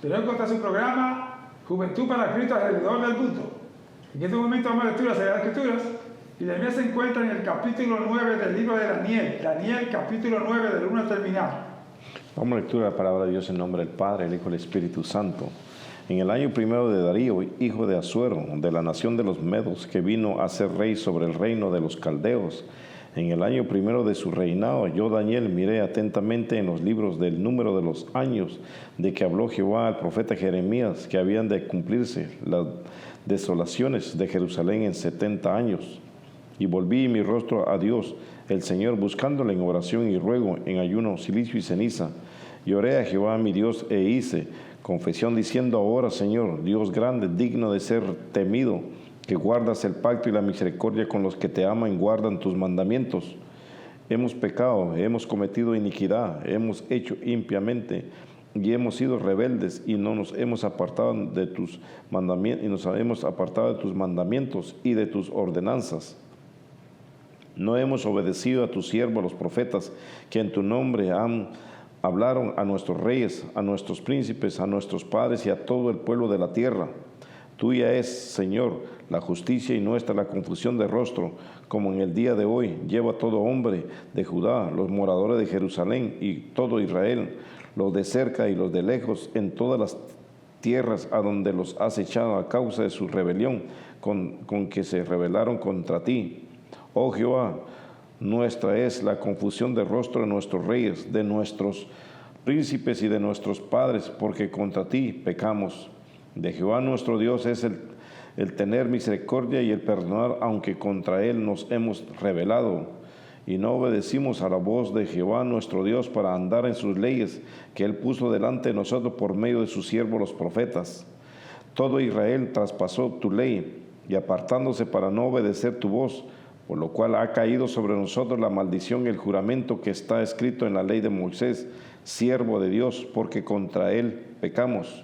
Tenemos contra su programa Juventud para Cristo alrededor del mundo. En este momento vamos a lectura las Sagradas Escrituras y la mía se encuentra en el capítulo 9 del libro de Daniel. Daniel, capítulo 9, del 1 al terminar. Vamos a lectura de la palabra de Dios en nombre del Padre, el Hijo y el Espíritu Santo. En el año primero de Darío, hijo de Asuero, de la nación de los Medos, que vino a ser rey sobre el reino de los Caldeos, en el año primero de su reinado, yo, Daniel, miré atentamente en los libros del número de los años de que habló Jehová al profeta Jeremías, que habían de cumplirse las desolaciones de Jerusalén en 70 años. Y volví mi rostro a Dios, el Señor, buscándole en oración y ruego, en ayuno, cilicio y ceniza. Y oré a Jehová mi Dios e hice confesión diciendo: ahora, Señor, Dios grande, digno de ser temido, que guardas el pacto y la misericordia con los que te aman y guardan tus mandamientos. Hemos pecado, hemos cometido iniquidad, hemos hecho impiamente y hemos sido rebeldes y no nos hemos apartado de tus mandamientos y de tus ordenanzas. No hemos obedecido a tus siervos los profetas, que en tu nombre hablaron a nuestros reyes, a nuestros príncipes, a nuestros padres y a todo el pueblo de la tierra. Tuya es, Señor, la justicia y nuestra la confusión de rostro, como en el día de hoy lleva todo hombre de Judá, los moradores de Jerusalén y todo Israel, los de cerca y los de lejos, en todas las tierras a donde los has echado a causa de su rebelión, con que se rebelaron contra ti. Oh Jehová, nuestra es la confusión de rostro de nuestros reyes, de nuestros príncipes y de nuestros padres, porque contra ti pecamos. De Jehová nuestro Dios es el tener misericordia y el perdonar, aunque contra él nos hemos rebelado y no obedecimos a la voz de Jehová nuestro Dios para andar en sus leyes que él puso delante de nosotros por medio de sus siervos los profetas. Todo Israel traspasó tu ley y apartándose para no obedecer tu voz, por lo cual ha caído sobre nosotros la maldición y el juramento que está escrito en la ley de Moisés, siervo de Dios, porque contra él pecamos.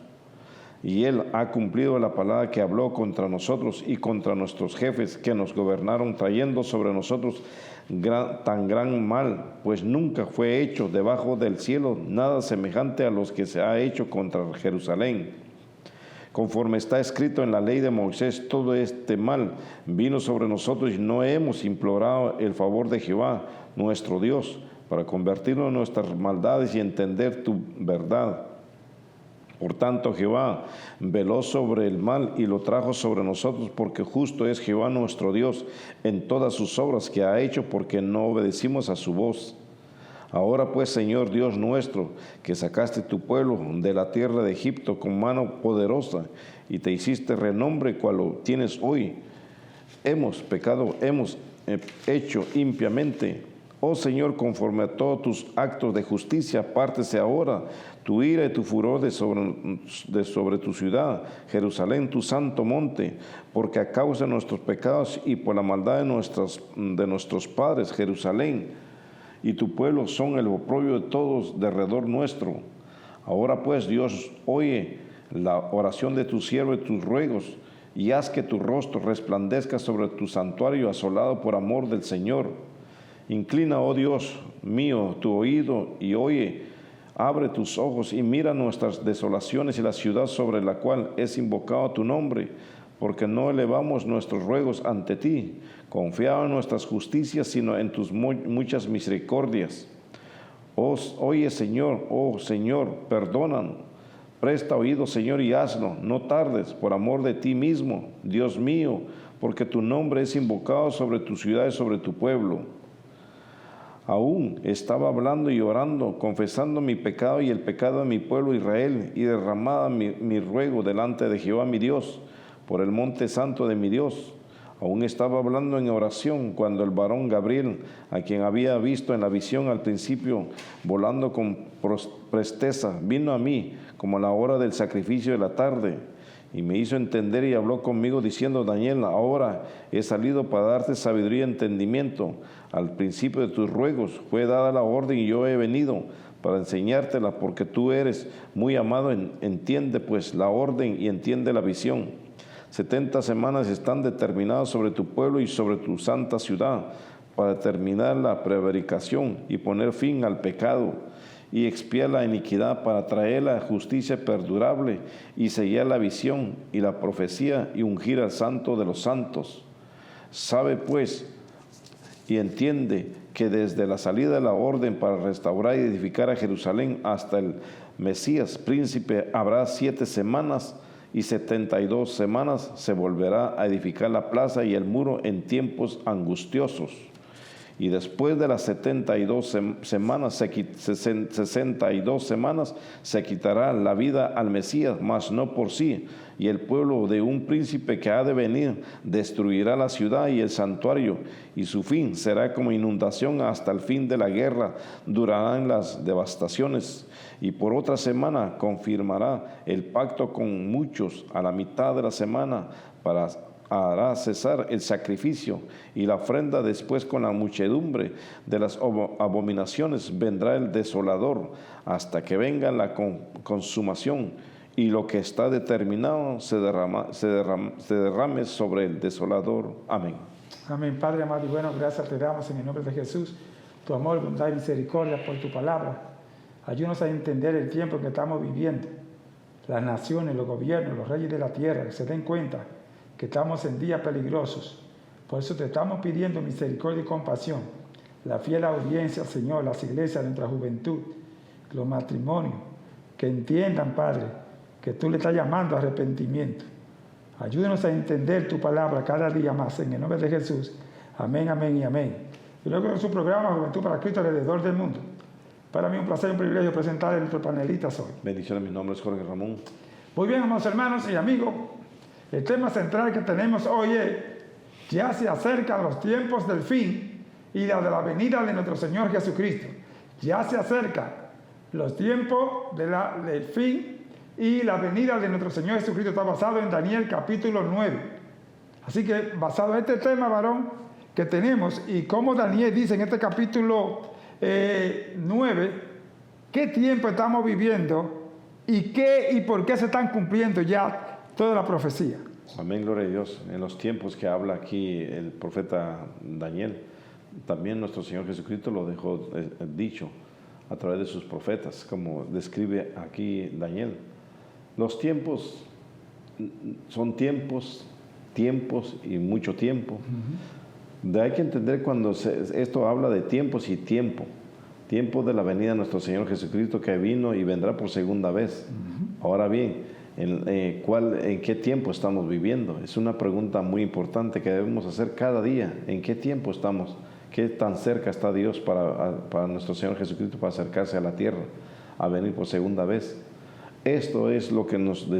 Y él ha cumplido la palabra que habló contra nosotros y contra nuestros jefes que nos gobernaron, trayendo sobre nosotros tan gran mal, pues nunca fue hecho debajo del cielo nada semejante a los que se ha hecho contra Jerusalén. Conforme está escrito en la ley de Moisés, todo este mal vino sobre nosotros y no hemos implorado el favor de Jehová, nuestro Dios, para convertirnos en nuestras maldades y entender tu verdad. Por tanto, Jehová veló sobre el mal y lo trajo sobre nosotros, porque justo es Jehová nuestro Dios en todas sus obras que ha hecho, porque no obedecimos a su voz. Ahora pues, Señor Dios nuestro, que sacaste tu pueblo de la tierra de Egipto con mano poderosa y te hiciste renombre cual lo tienes hoy, hemos pecado, hemos hecho impiamente. Oh Señor, conforme a todos tus actos de justicia, apártese ahora tu ira y tu furor de sobre tu ciudad, Jerusalén, tu santo monte, porque a causa de nuestros pecados y por la maldad de nuestros padres, Jerusalén y tu pueblo son el oprobio de todos de alrededor nuestro. Ahora pues, Dios, oye la oración de tu siervo y tus ruegos, y haz que tu rostro resplandezca sobre tu santuario asolado por amor del Señor. Inclina, oh Dios mío, tu oído y oye, abre tus ojos y mira nuestras desolaciones y la ciudad sobre la cual es invocado tu nombre, porque no elevamos nuestros ruegos ante ti, confiado en nuestras justicias, sino en tus muchas misericordias. Oye, Señor, oh Señor, perdónanos. Presta oído, Señor, y hazlo. No tardes, por amor de ti mismo, Dios mío, porque tu nombre es invocado sobre tu ciudad y sobre tu pueblo. Aún estaba hablando y orando, confesando mi pecado y el pecado de mi pueblo Israel, y derramaba mi ruego delante de Jehová mi Dios, por el monte santo de mi Dios. Aún estaba hablando en oración cuando el varón Gabriel, a quien había visto en la visión al principio, volando con presteza, vino a mí como a la hora del sacrificio de la tarde, y me hizo entender y habló conmigo diciendo: Daniel, ahora he salido para darte sabiduría y entendimiento. Al principio de tus ruegos fue dada la orden y yo he venido para enseñártela, porque tú eres muy amado. Entiende pues la orden y entiende la visión. 70 semanas están determinadas sobre tu pueblo y sobre tu santa ciudad, para terminar la prevaricación y poner fin al pecado, y expiar la iniquidad, para traer la justicia perdurable y sellar la visión y la profecía y ungir al santo de los santos. Sabe pues y entiende que desde la salida de la orden para restaurar y edificar a Jerusalén hasta el Mesías príncipe habrá 7 semanas, y 72 semanas se volverá a edificar la plaza y el muro en tiempos angustiosos. Y después de las 72 semanas, 62 semanas, se quitará la vida al Mesías, mas no por sí. Y el pueblo de un príncipe que ha de venir destruirá la ciudad y el santuario, y su fin será como inundación hasta el fin de la guerra. Durarán las devastaciones. Y por otra semana confirmará el pacto con muchos. A la mitad de la semana hará cesar el sacrificio y la ofrenda. Después, con la muchedumbre de las abominaciones, vendrá el desolador, hasta que venga la consumación, y lo que está determinado se derrame sobre el desolador. Amén. Amén. Padre amado y bueno, gracias te damos en el nombre de Jesús, tu amor, bondad y misericordia por tu palabra. Ayúdanos a entender el tiempo que estamos viviendo. Las naciones, los gobiernos, los reyes de la tierra, que se den cuenta que estamos en días peligrosos. Por eso te estamos pidiendo misericordia y compasión. La fiel audiencia, Señor, las iglesias de nuestra juventud, los matrimonios, que entiendan, Padre, que tú le estás llamando a arrepentimiento. Ayúdanos a entender tu palabra cada día más, en el nombre de Jesús. Amén, amén y amén. Y luego de su programa Juventud para Cristo alrededor del mundo. Para mí un placer y un privilegio presentar a nuestros panelistas hoy. Bendiciones, mi nombre es Jorge Ramón. Muy bien, amados hermanos y amigos, el tema central que tenemos hoy es: ya se acercan los tiempos del fin y la de la venida de nuestro Señor Jesucristo. Ya se acercan los tiempos del fin y la venida de nuestro Señor Jesucristo. Está basado en Daniel capítulo 9. Así que basado en este tema, varón, que tenemos, y como Daniel dice en este capítulo 9, qué tiempo estamos viviendo y por qué se están cumpliendo ya toda la profecía. Amén, gloria a Dios. En los tiempos que habla aquí el profeta Daniel, también nuestro Señor Jesucristo lo dejó dicho a través de sus profetas, como describe aquí Daniel. Los tiempos son tiempos y mucho tiempo. Hay que entender cuando esto habla de tiempos y tiempo de la venida de nuestro Señor Jesucristo, que vino y vendrá por segunda vez. Ahora bien, ¿en qué tiempo estamos viviendo? Es una pregunta muy importante que debemos hacer cada día. ¿En qué tiempo estamos? ¿Qué tan cerca está Dios para nuestro Señor Jesucristo para acercarse a la tierra, a venir por segunda vez? Esto es lo que nos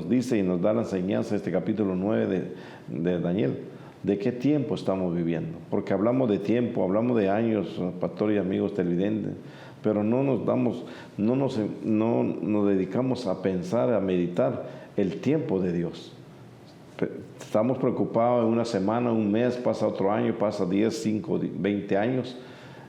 dice y nos da la enseñanza de este capítulo 9 de Daniel. ¿De qué tiempo estamos viviendo? Porque hablamos de tiempo, hablamos de años, pastor y amigos televidentes, pero no nos dedicamos a pensar, a meditar el tiempo de Dios. Estamos preocupados en una semana, un mes, pasa otro año, pasa 10, 5, 20 años,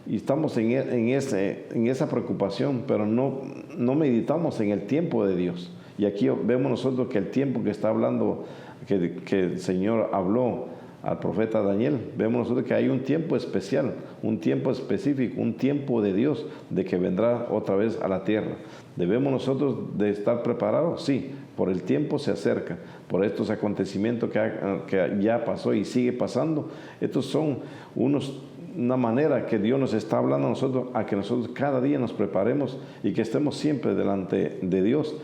y estamos en esa preocupación, pero no meditamos en el tiempo de Dios. Y aquí vemos nosotros que el tiempo que está hablando, que el Señor habló al profeta Daniel, vemos nosotros que hay un tiempo especial, un tiempo específico, un tiempo de Dios, de que vendrá otra vez a la tierra. ¿Debemos nosotros de estar preparados? Sí, por el tiempo se acerca, por estos acontecimientos que ya pasó y sigue pasando. Estos son una manera que Dios nos está hablando a nosotros, a que nosotros cada día nos preparemos y que estemos siempre delante de Dios,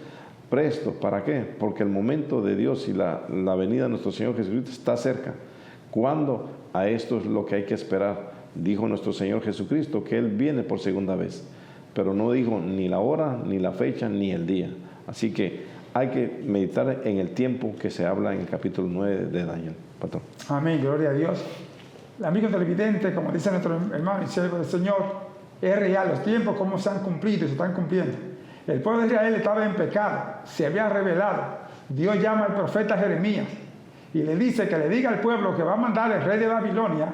presto. ¿Para qué? Porque el momento de Dios y la venida de nuestro Señor Jesucristo está cerca. ¿Cuándo? A esto es lo que hay que esperar. Dijo nuestro Señor Jesucristo que Él viene por segunda vez, pero no dijo ni la hora, ni la fecha, ni el día. Así que hay que meditar en el tiempo que se habla en el capítulo 9 de Daniel. Patrón. Amén, gloria a Dios. Amigo televidente, como dice nuestro hermano y siervo del Señor, es real, los tiempos como se han cumplido y se están cumpliendo. El pueblo de Israel estaba en pecado, se había rebelado. Dios llama al profeta Jeremías y le dice que le diga al pueblo que va a mandar el rey de Babilonia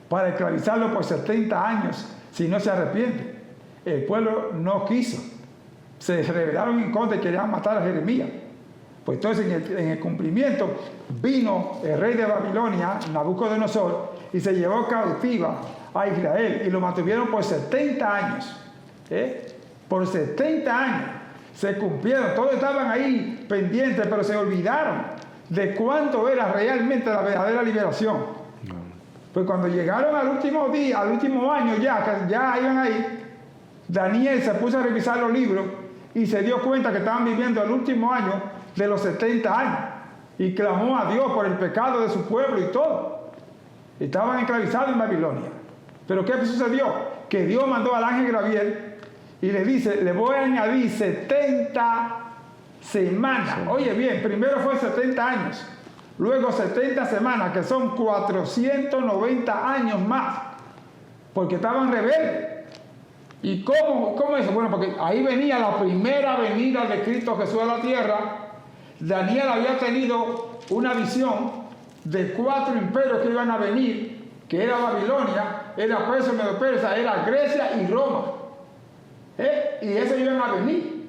para esclavizarlo por 70 años si no se arrepiente. El pueblo no quiso, se rebelaron en contra y querían matar a Jeremías. Pues entonces en el cumplimiento vino el rey de Babilonia, Nabucodonosor, y se llevó cautiva a Israel y lo mantuvieron por 70 años. por 70 años. Se cumplieron, todos estaban ahí pendientes, pero se olvidaron de cuánto era realmente la verdadera liberación. Pues cuando llegaron al último día, al último año ya, que ya iban ahí, Daniel se puso a revisar los libros y se dio cuenta que estaban viviendo el último año de los 70 años. Y clamó a Dios por el pecado de su pueblo y todo. Estaban esclavizados en Babilonia. Pero ¿qué sucedió? Que Dios mandó al ángel Gabriel y le dice, le voy a añadir 70 semanas. Sí. Oye bien, primero fue 70 años, luego 70 semanas, que son 490 años más, porque estaban rebeldes. ¿Y cómo eso? Bueno, porque ahí venía la primera venida de Cristo Jesús a la tierra. Daniel había tenido una visión de 4 imperios que iban a venir, que era Babilonia, era Persia, Medo-Persia, era Grecia y Roma. Y esos iban a venir.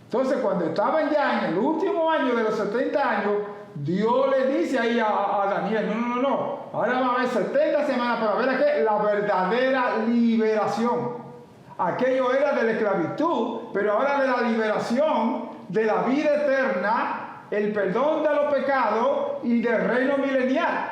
Entonces, cuando estaban ya en el último año de los 70 años, Dios le dice ahí a Daniel, no, ahora va a haber 70 semanas para ver aquí la verdadera liberación. Aquello era de la esclavitud, pero ahora de la liberación, de la vida eterna, el perdón de los pecados y del reino milenial.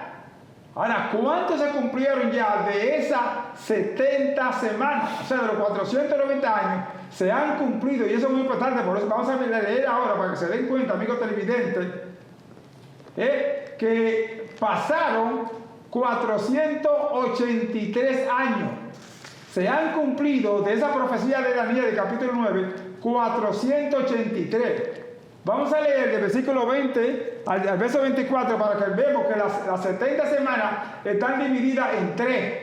Ahora, ¿cuántos se cumplieron ya de esas 70 semanas? O sea, de los 490 años se han cumplido, y eso es muy importante, por eso vamos a leer ahora para que se den cuenta, amigos televidentes, que pasaron 483 años. Se han cumplido de esa profecía de Daniel, del capítulo 9, 483. Vamos a leer del versículo 20 al verso 24 para que veamos que las 70 semanas están divididas en 3.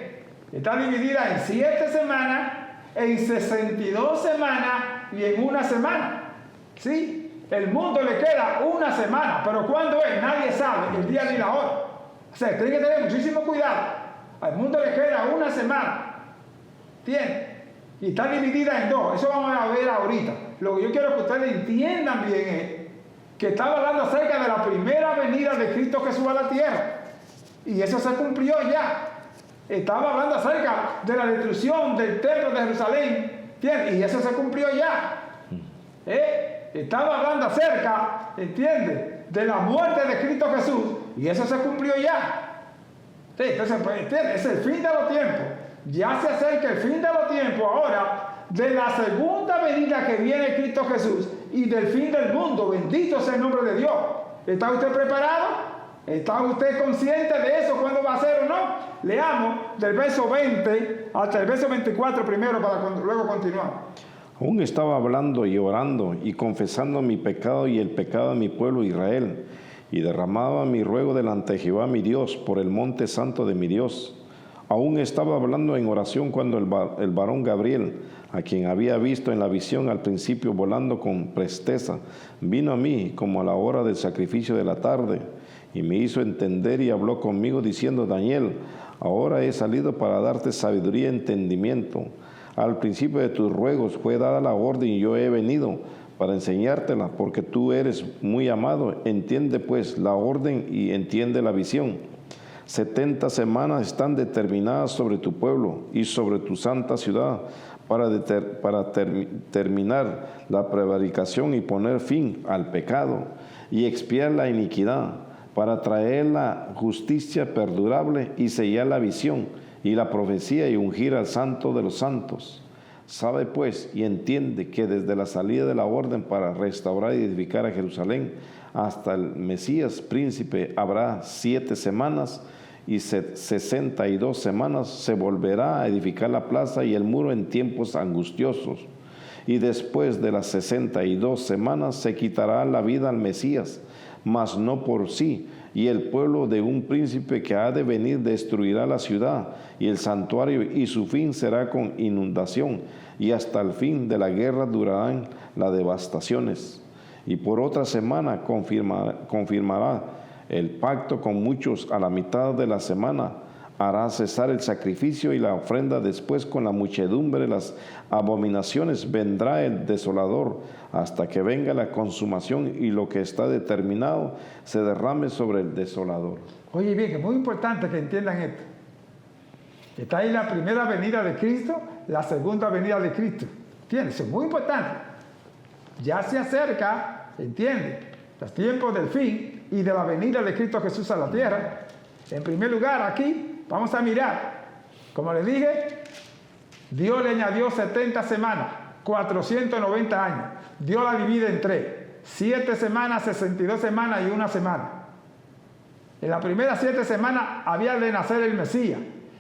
Están divididas en 7 semanas, en 62 semanas y en 1 semana. ¿Sí? El mundo le queda 1 semana, pero ¿cuándo es? Nadie sabe el día ni la hora. O sea, tiene que tener muchísimo cuidado. Al mundo le queda 1 semana. ¿Entiendes? Y está dividida en 2. Eso vamos a ver ahorita. Lo que yo quiero que ustedes entiendan bien es que estaba hablando acerca de la primera venida de Cristo Jesús a la tierra. Y eso se cumplió ya. Estaba hablando acerca de la destrucción del templo de Jerusalén. ¿Entiendes? Y eso se cumplió ya. Estaba hablando acerca, ¿entiendes?, de la muerte de Cristo Jesús. Y eso se cumplió ya. ¿Sí? Entonces, pues, ¿entiendes? Es el fin de los tiempos. Ya se acerca el fin de los tiempos ahora, de la segunda venida que viene Cristo Jesús y del fin del mundo. Bendito sea el nombre de Dios. ¿Está usted preparado? ¿Está usted consciente de eso? ¿Cuándo va a ser o no? Leamos del verso 20 hasta el verso 24 primero para luego continuar. Aún estaba hablando y orando y confesando mi pecado y el pecado de mi pueblo Israel, y derramaba mi ruego delante de Jehová mi Dios por el monte santo de mi Dios. Aún estaba hablando en oración cuando el varón Gabriel, a quien había visto en la visión al principio volando con presteza, vino a mí como a la hora del sacrificio de la tarde, y me hizo entender y habló conmigo diciendo: Daniel, ahora he salido para darte sabiduría y entendimiento. Al principio de tus ruegos fue dada la orden y yo he venido para enseñártela, porque tú eres muy amado. Entiende pues la orden y entiende la visión. 70 semanas están determinadas sobre tu pueblo y sobre tu santa ciudad para terminar la prevaricación y poner fin al pecado y expiar la iniquidad, para traer la justicia perdurable y sellar la visión y la profecía y ungir al santo de los santos. Sabe pues y entiende que desde la salida de la orden para restaurar y edificar a Jerusalén hasta el Mesías príncipe habrá 7 semanas, y 62 semanas se volverá a edificar la plaza y el muro en tiempos angustiosos. Y después de las 62 semanas se quitará la vida al Mesías, mas no por sí, y el pueblo de un príncipe que ha de venir destruirá la ciudad y el santuario, y su fin será con inundación, y hasta el fin de la guerra durarán las devastaciones. Y por otra semana confirmará el pacto con muchos. A la mitad de la semana hará cesar el sacrificio y la ofrenda. Después, con la muchedumbre de las abominaciones, vendrá el desolador hasta que venga la consumación y lo que está determinado se derrame sobre el desolador. Oye bien, que es muy importante que entiendan esto. Está ahí la primera venida de Cristo, la segunda venida de Cristo. ¿Entiendes? Eso es muy importante. Ya se acerca, ¿entiendes?, los tiempos del fin y de la venida de Cristo Jesús a la tierra. En primer lugar, aquí vamos a mirar, como les dije, Dios le añadió 70 semanas, 490 años. Dios la divide en 3, 7 semanas, 62 semanas y 1 semana. En las primeras 7 semanas había de nacer el Mesías.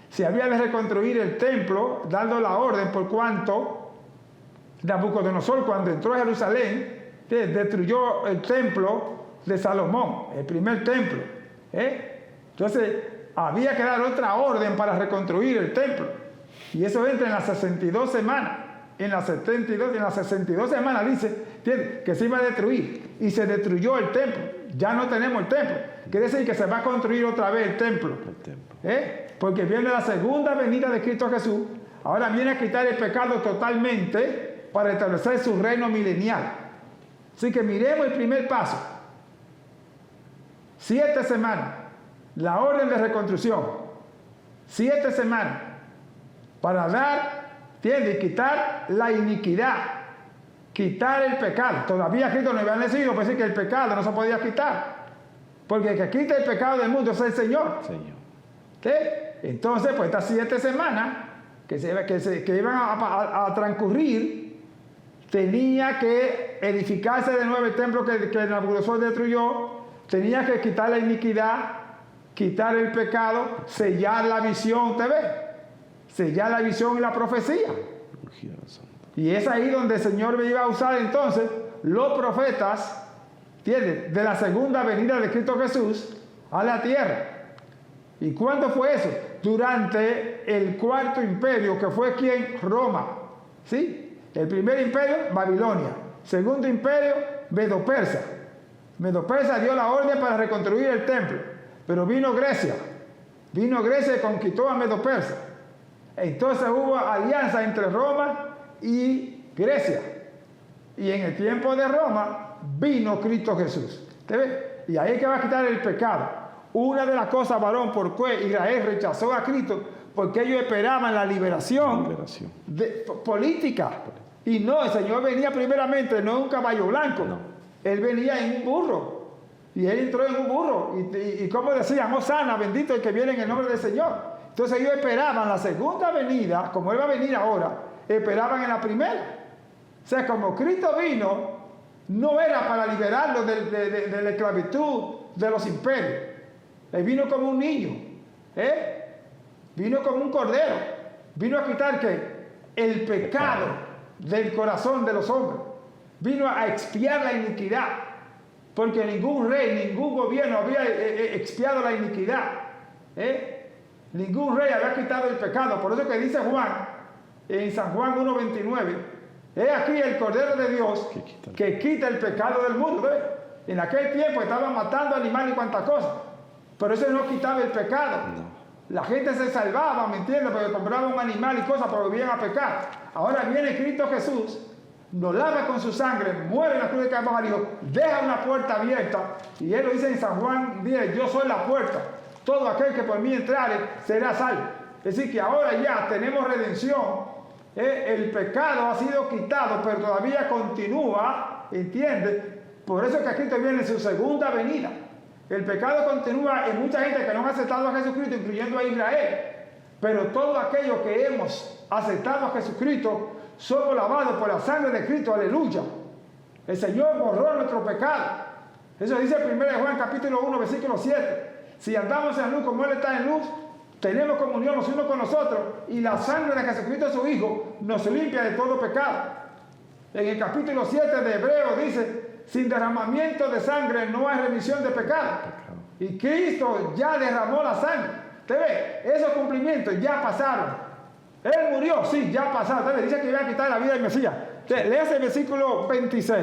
Se había de reconstruir el templo, dando la orden por cuanto Nabucodonosor, cuando entró a Jerusalén, destruyó el templo de Salomón, el primer templo. Entonces, había que dar otra orden para reconstruir el templo. Y eso entra en las 62 semanas. En las 62 semanas dice que se iba a destruir. Y se destruyó el templo. Ya no tenemos el templo. Quiere decir que se va a construir otra vez el templo. Porque viene la segunda venida de Cristo Jesús. Ahora viene a quitar el pecado totalmente para establecer su reino milenial. Así que miremos el primer paso. 7 semanas. La orden de reconstrucción. 7 semanas. Para dar, ¿entiendes?, quitar la iniquidad. Quitar el pecado. Todavía Cristo nos había decidido, pues sí, que el pecado no se podía quitar. Porque el que quita el pecado del mundo es el Señor. Entonces, pues estas 7 semanas que iban a transcurrir, tenía que edificarse de nuevo el templo que Nabucodonosor destruyó, tenía que quitar la iniquidad, quitar el pecado, sellar la visión, ¿te ves? Sellar la visión y la profecía. Y es ahí donde el Señor me iba a usar entonces los profetas, ¿entiendes?, de la segunda venida de Cristo Jesús a la tierra. ¿Y cuándo fue eso? Durante el cuarto imperio, que fue ¿quién? Roma. ¿Sí? El primer imperio, Babilonia. Segundo imperio, Medo-Persa. Medo-Persa dio la orden para reconstruir el templo. Pero vino Grecia. Vino Grecia y conquistó a Medo-Persa. Entonces hubo alianza entre Roma y Grecia. Y en el tiempo de Roma vino Cristo Jesús. ¿Te ves? Y ahí es que va a quitar el pecado. Una de las cosas, varón, por qué Israel rechazó a Cristo, porque ellos esperaban la liberación. Política. Y no, el Señor venía primeramente, no en un caballo blanco. No. Él venía en un burro. Y él entró en un burro. Y como decían, Hosana, bendito el que viene en el nombre del Señor. Entonces ellos esperaban la segunda venida, como Él va a venir ahora, esperaban en la primera. O sea, como Cristo vino, no era para liberarlos de la esclavitud de los imperios. Él vino como un niño, vino como un cordero, vino a quitar el pecado del corazón de los hombres, vino a expiar la iniquidad, porque ningún rey, ningún gobierno había expiado la iniquidad, ningún rey había quitado el pecado. Por eso que dice Juan, en San Juan 1:29, he aquí el Cordero de Dios que quita el pecado del mundo. En aquel tiempo estaban matando animales y cuantas cosas, pero eso no quitaba el pecado. No. La gente se salvaba, ¿me entiendes?, porque compraban un animal y cosas, pero volvían a pecar. Ahora viene Cristo Jesús, nos lava con su sangre, muere en la cruz de Calvario, deja una puerta abierta, y Él lo dice en San Juan 10, yo soy la puerta, todo aquel que por mí entrare será salvo. Es decir, que ahora ya tenemos redención, el pecado ha sido quitado, pero todavía continúa, ¿entiendes? Por eso es que Cristo viene en su segunda venida. El pecado continúa en mucha gente que no ha aceptado a Jesucristo, incluyendo a Israel. Pero todos aquellos que hemos aceptado a Jesucristo, somos lavados por la sangre de Cristo, aleluya. El Señor borró nuestro pecado. Eso dice 1 Juan capítulo 1, versículo 7. Si andamos en luz como Él está en luz, tenemos comunión los unos con nosotros, y la sangre de Jesucristo su Hijo nos limpia de todo pecado. En el capítulo 7 de Hebreos dice, sin derramamiento de sangre no hay remisión de pecado. Y Cristo ya derramó la sangre. ¿Te ves? Esos cumplimientos ya pasaron. Él murió, sí, ya pasaron. ¿Te ves? Dice que iba a quitar la vida del Mesías. Léase el versículo 26.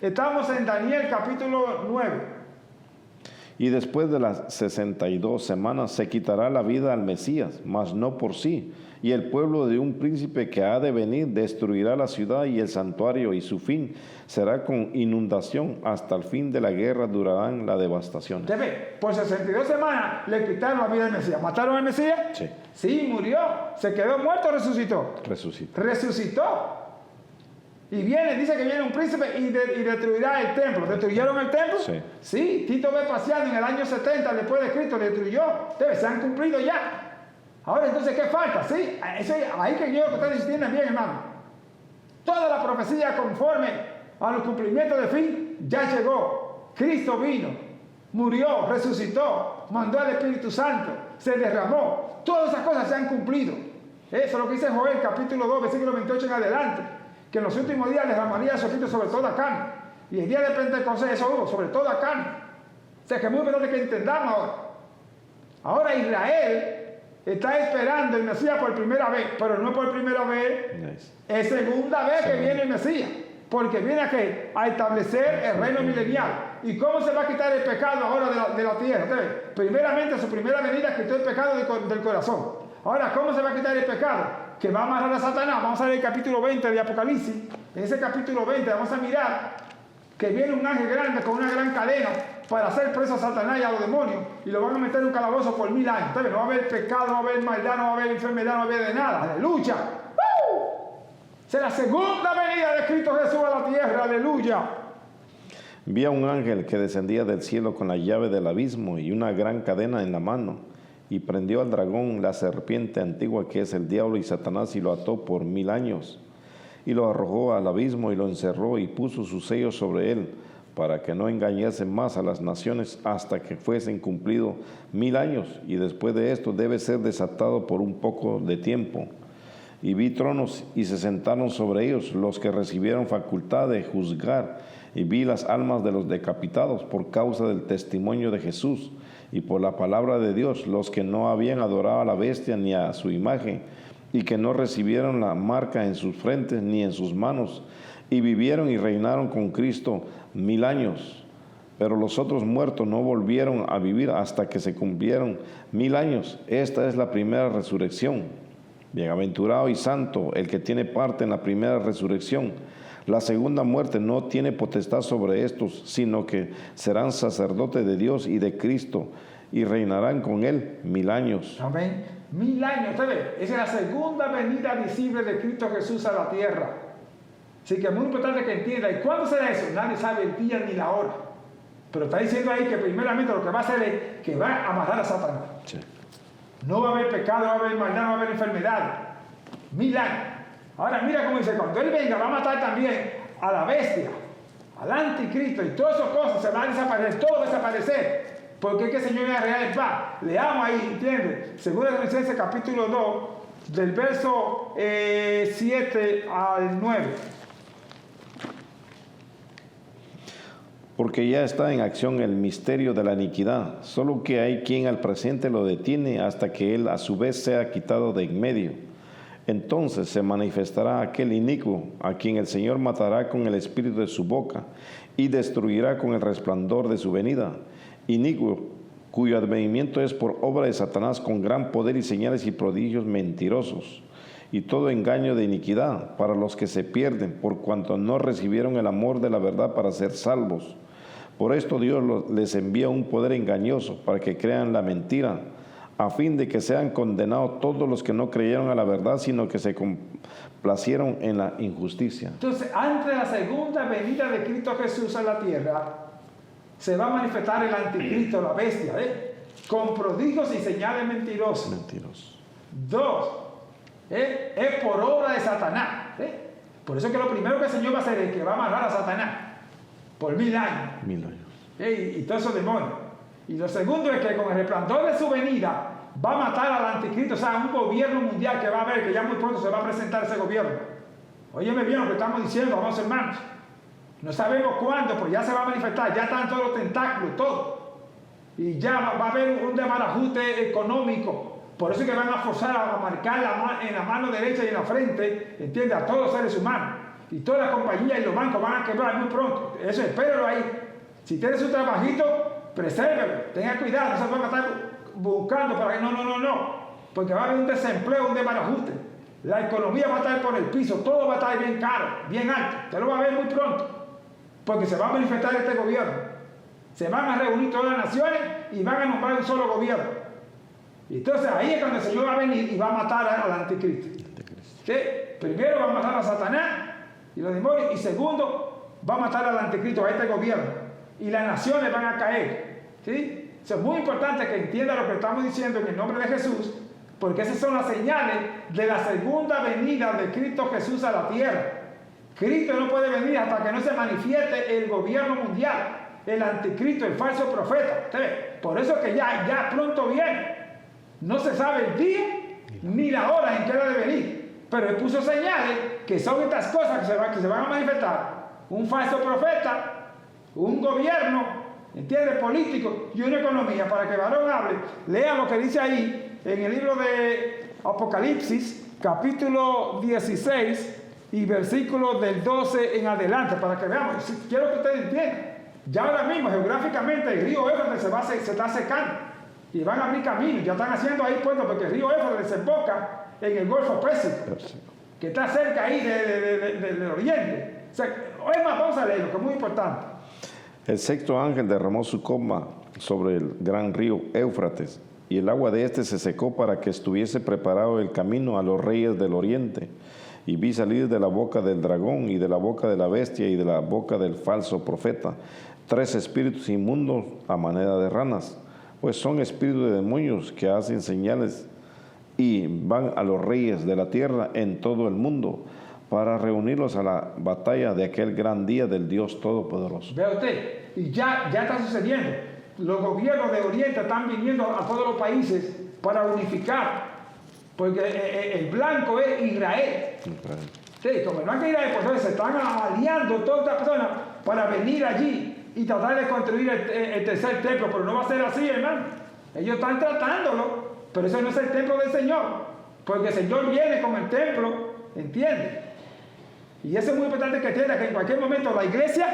Estamos en Daniel capítulo 9. Y después de las 62 semanas se quitará la vida al Mesías, mas no por sí. Y el pueblo de un príncipe que ha de venir destruirá la ciudad y el santuario, y su fin será con inundación. Hasta el fin de la guerra durarán la devastación. ¿Te ves? Por 62 semanas le quitaron la vida al Mesías. ¿Mataron al Mesías? Sí. Sí, murió. Se quedó muerto, resucitó. Resucitó. Resucitó. Y viene, dice que viene un príncipe y destruirá el templo. ¿Destruyeron el templo? Sí. Sí, Tito Vespasiano en el año 70 después de Cristo destruyó. Entonces, se han cumplido ya. Ahora, entonces, ¿qué falta? Sí, ahí que yo que ustedes entiendan bien, hermano. Toda la profecía conforme a los cumplimientos de fin ya llegó. Cristo vino, murió, resucitó, mandó al Espíritu Santo, se derramó. Todas esas cosas se han cumplido. Eso es lo que dice Joel, capítulo 2, versículo 28 en adelante. Que en los últimos días derramaría su Espíritu sobre toda carne. Y el día de Pentecostés eso hubo, sobre toda carne. O sea que es muy importante que entendamos ahora. Ahora Israel está esperando el Mesías por primera vez, pero no por primera vez, es segunda vez que viene el Mesías. Porque viene a establecer el reino milenial. ¿Y cómo se va a quitar el pecado ahora de la tierra? Entonces, primeramente, su primera venida quitó el pecado del corazón. Ahora, ¿cómo se va a quitar el pecado? Que va a amarrar a Satanás. Vamos a ver el capítulo 20 de Apocalipsis. En ese capítulo 20 vamos a mirar que viene un ángel grande con una gran cadena para hacer preso a Satanás y a los demonios. Y lo van a meter en un calabozo por 1000 años. Entonces, no va a haber pecado, no va a haber maldad, no va a haber enfermedad, no va a haber de nada. ¡Aleluya! Es la segunda venida de Cristo Jesús a la tierra. ¡Aleluya! Vi a un ángel que descendía del cielo con la llave del abismo y una gran cadena en la mano, y prendió al dragón, la serpiente antigua que es el diablo y Satanás, y lo ató por 1000 años, y lo arrojó al abismo y lo encerró y puso sus sellos sobre él, para que no engañase más a las naciones hasta que fuesen cumplidos 1000 años, y después de esto debe ser desatado por un poco de tiempo. Y vi tronos y se sentaron sobre ellos los que recibieron facultad de juzgar, y vi las almas de los decapitados por causa del testimonio de Jesús y por la palabra de Dios, los que no habían adorado a la bestia ni a su imagen, y que no recibieron la marca en sus frentes ni en sus manos, y vivieron y reinaron con Cristo 1000 años. Pero los otros muertos no volvieron a vivir hasta que se cumplieron 1000 años. Esta es la primera resurrección. Bienaventurado y santo el que tiene parte en la primera resurrección. La segunda muerte no tiene potestad sobre estos, sino que serán sacerdotes de Dios y de Cristo, y reinarán con él 1000 años. Amén. 1000 años, usted ve, esa es la segunda venida visible de Cristo Jesús a la tierra. Así que es muy importante que entienda. ¿Y cuándo será eso? Nadie sabe el día ni la hora. Pero está diciendo ahí que primeramente lo que va a hacer es que va a matar a Satanás. Sí. No va a haber pecado, no va a haber maldad, no va a haber enfermedad. 1000 años. Ahora mira cómo dice, cuando Él venga va a matar también a la bestia, al anticristo, y todas esas cosas se van a desaparecer, todo va a desaparecer. Porque es que el Señor viene a real en paz. Leamos ahí, ¿entiendes? Según el Colosenses capítulo 2, del verso 7 al 9. Porque ya está en acción el misterio de la iniquidad, solo que hay quien al presente lo detiene hasta que él a su vez sea quitado de en medio. Entonces se manifestará aquel inicuo, a quien el Señor matará con el espíritu de su boca y destruirá con el resplandor de su venida. Inicuo, cuyo advenimiento es por obra de Satanás con gran poder y señales y prodigios mentirosos, y todo engaño de iniquidad para los que se pierden, por cuanto no recibieron el amor de la verdad para ser salvos. Por esto Dios les envía un poder engañoso para que crean la mentira, a fin de que sean condenados todos los que no creyeron a la verdad, sino que se complacieron en la injusticia. Entonces, antes de la segunda venida de Cristo Jesús a la tierra, se va a manifestar el anticristo, la bestia, con prodigios y señales mentirosas. Mentirosos. 2, es por obra de Satanás. Por eso es que lo primero que el Señor va a hacer es que va a amarrar a Satanás por 1000 años. 1000 años. Y todos esos demonios. Y lo segundo es que con el resplandor de su venida va a matar al anticristo, o sea, un gobierno mundial que va a haber, que ya muy pronto se va a presentar ese gobierno. Óyeme bien lo que estamos diciendo, amados hermanos. No sabemos cuándo, pero ya se va a manifestar, ya están todos los tentáculos, todo. Y ya va a haber un desbarajuste económico. Por eso es que van a forzar a marcar en la mano derecha y en la frente, ¿entiendes? A todos los seres humanos. Y todas las compañías y los bancos van a quebrar muy pronto. Eso espéralo ahí. Si tienes un trabajito, presérvelo. Tenga cuidado, no se van a estar buscando para que no. Porque va a haber un desempleo, un desbarajuste. La economía va a estar por el piso, todo va a estar bien caro, bien alto. Usted lo va a ver muy pronto. Porque se va a manifestar este gobierno. Se van a reunir todas las naciones y van a nombrar un solo gobierno. Y entonces ahí es cuando el Señor va a venir y va a matar al anticristo. ¿Sí? Primero va a matar a Satanás y los demonios. Y segundo, va a matar al anticristo, a este gobierno. Y las naciones van a caer. ¿Sí? Eso es muy importante que entienda lo que estamos diciendo en el nombre de Jesús, porque esas son las señales de la segunda venida de Cristo Jesús a la tierra. Cristo no puede venir hasta que no se manifieste el gobierno mundial, el anticristo, el falso profeta. Por eso que ya pronto viene. No se sabe el día ni la hora en que ha de venir, pero Él puso señales que son estas cosas que se van a manifestar. Un falso profeta, un gobierno, ¿entiende? Político y una economía. Para que el varón hable, lea lo que dice ahí en el libro de Apocalipsis, capítulo 16 y versículos del 12 en adelante, para que veamos. Quiero que ustedes entiendan. Ya ahora mismo, geográficamente, el río Éufrates se está secando y van a abrir caminos. Ya están haciendo ahí puertos, porque el río Éufrates desemboca en el Golfo Pérsico, que está cerca ahí del oriente. O sea, hoy más vamos a leerlo, que es muy importante. El sexto ángel derramó su copa sobre el gran río Éufrates, y el agua de éste se secó para que estuviese preparado el camino a los reyes del oriente. Y vi salir de la boca del dragón y de la boca de la bestia y de la boca del falso profeta 3 espíritus inmundos a manera de ranas, pues son espíritus de demonios que hacen señales y van a los reyes de la tierra en todo el mundo para reunirlos a la batalla de aquel gran día del Dios Todopoderoso. Vea usted, y ya está sucediendo. Los gobiernos de Oriente están viniendo a todos los países para unificar, porque el blanco es Israel. Sí, como el blanco es Israel, pues entonces se están aliando todas estas personas para venir allí y tratar de construir el tercer templo, pero no va a ser así, hermano. Ellos están tratándolo, pero eso no es el templo del Señor, porque el Señor viene con el templo, ¿entiendes? Y eso es muy importante que entienda, que en cualquier momento la iglesia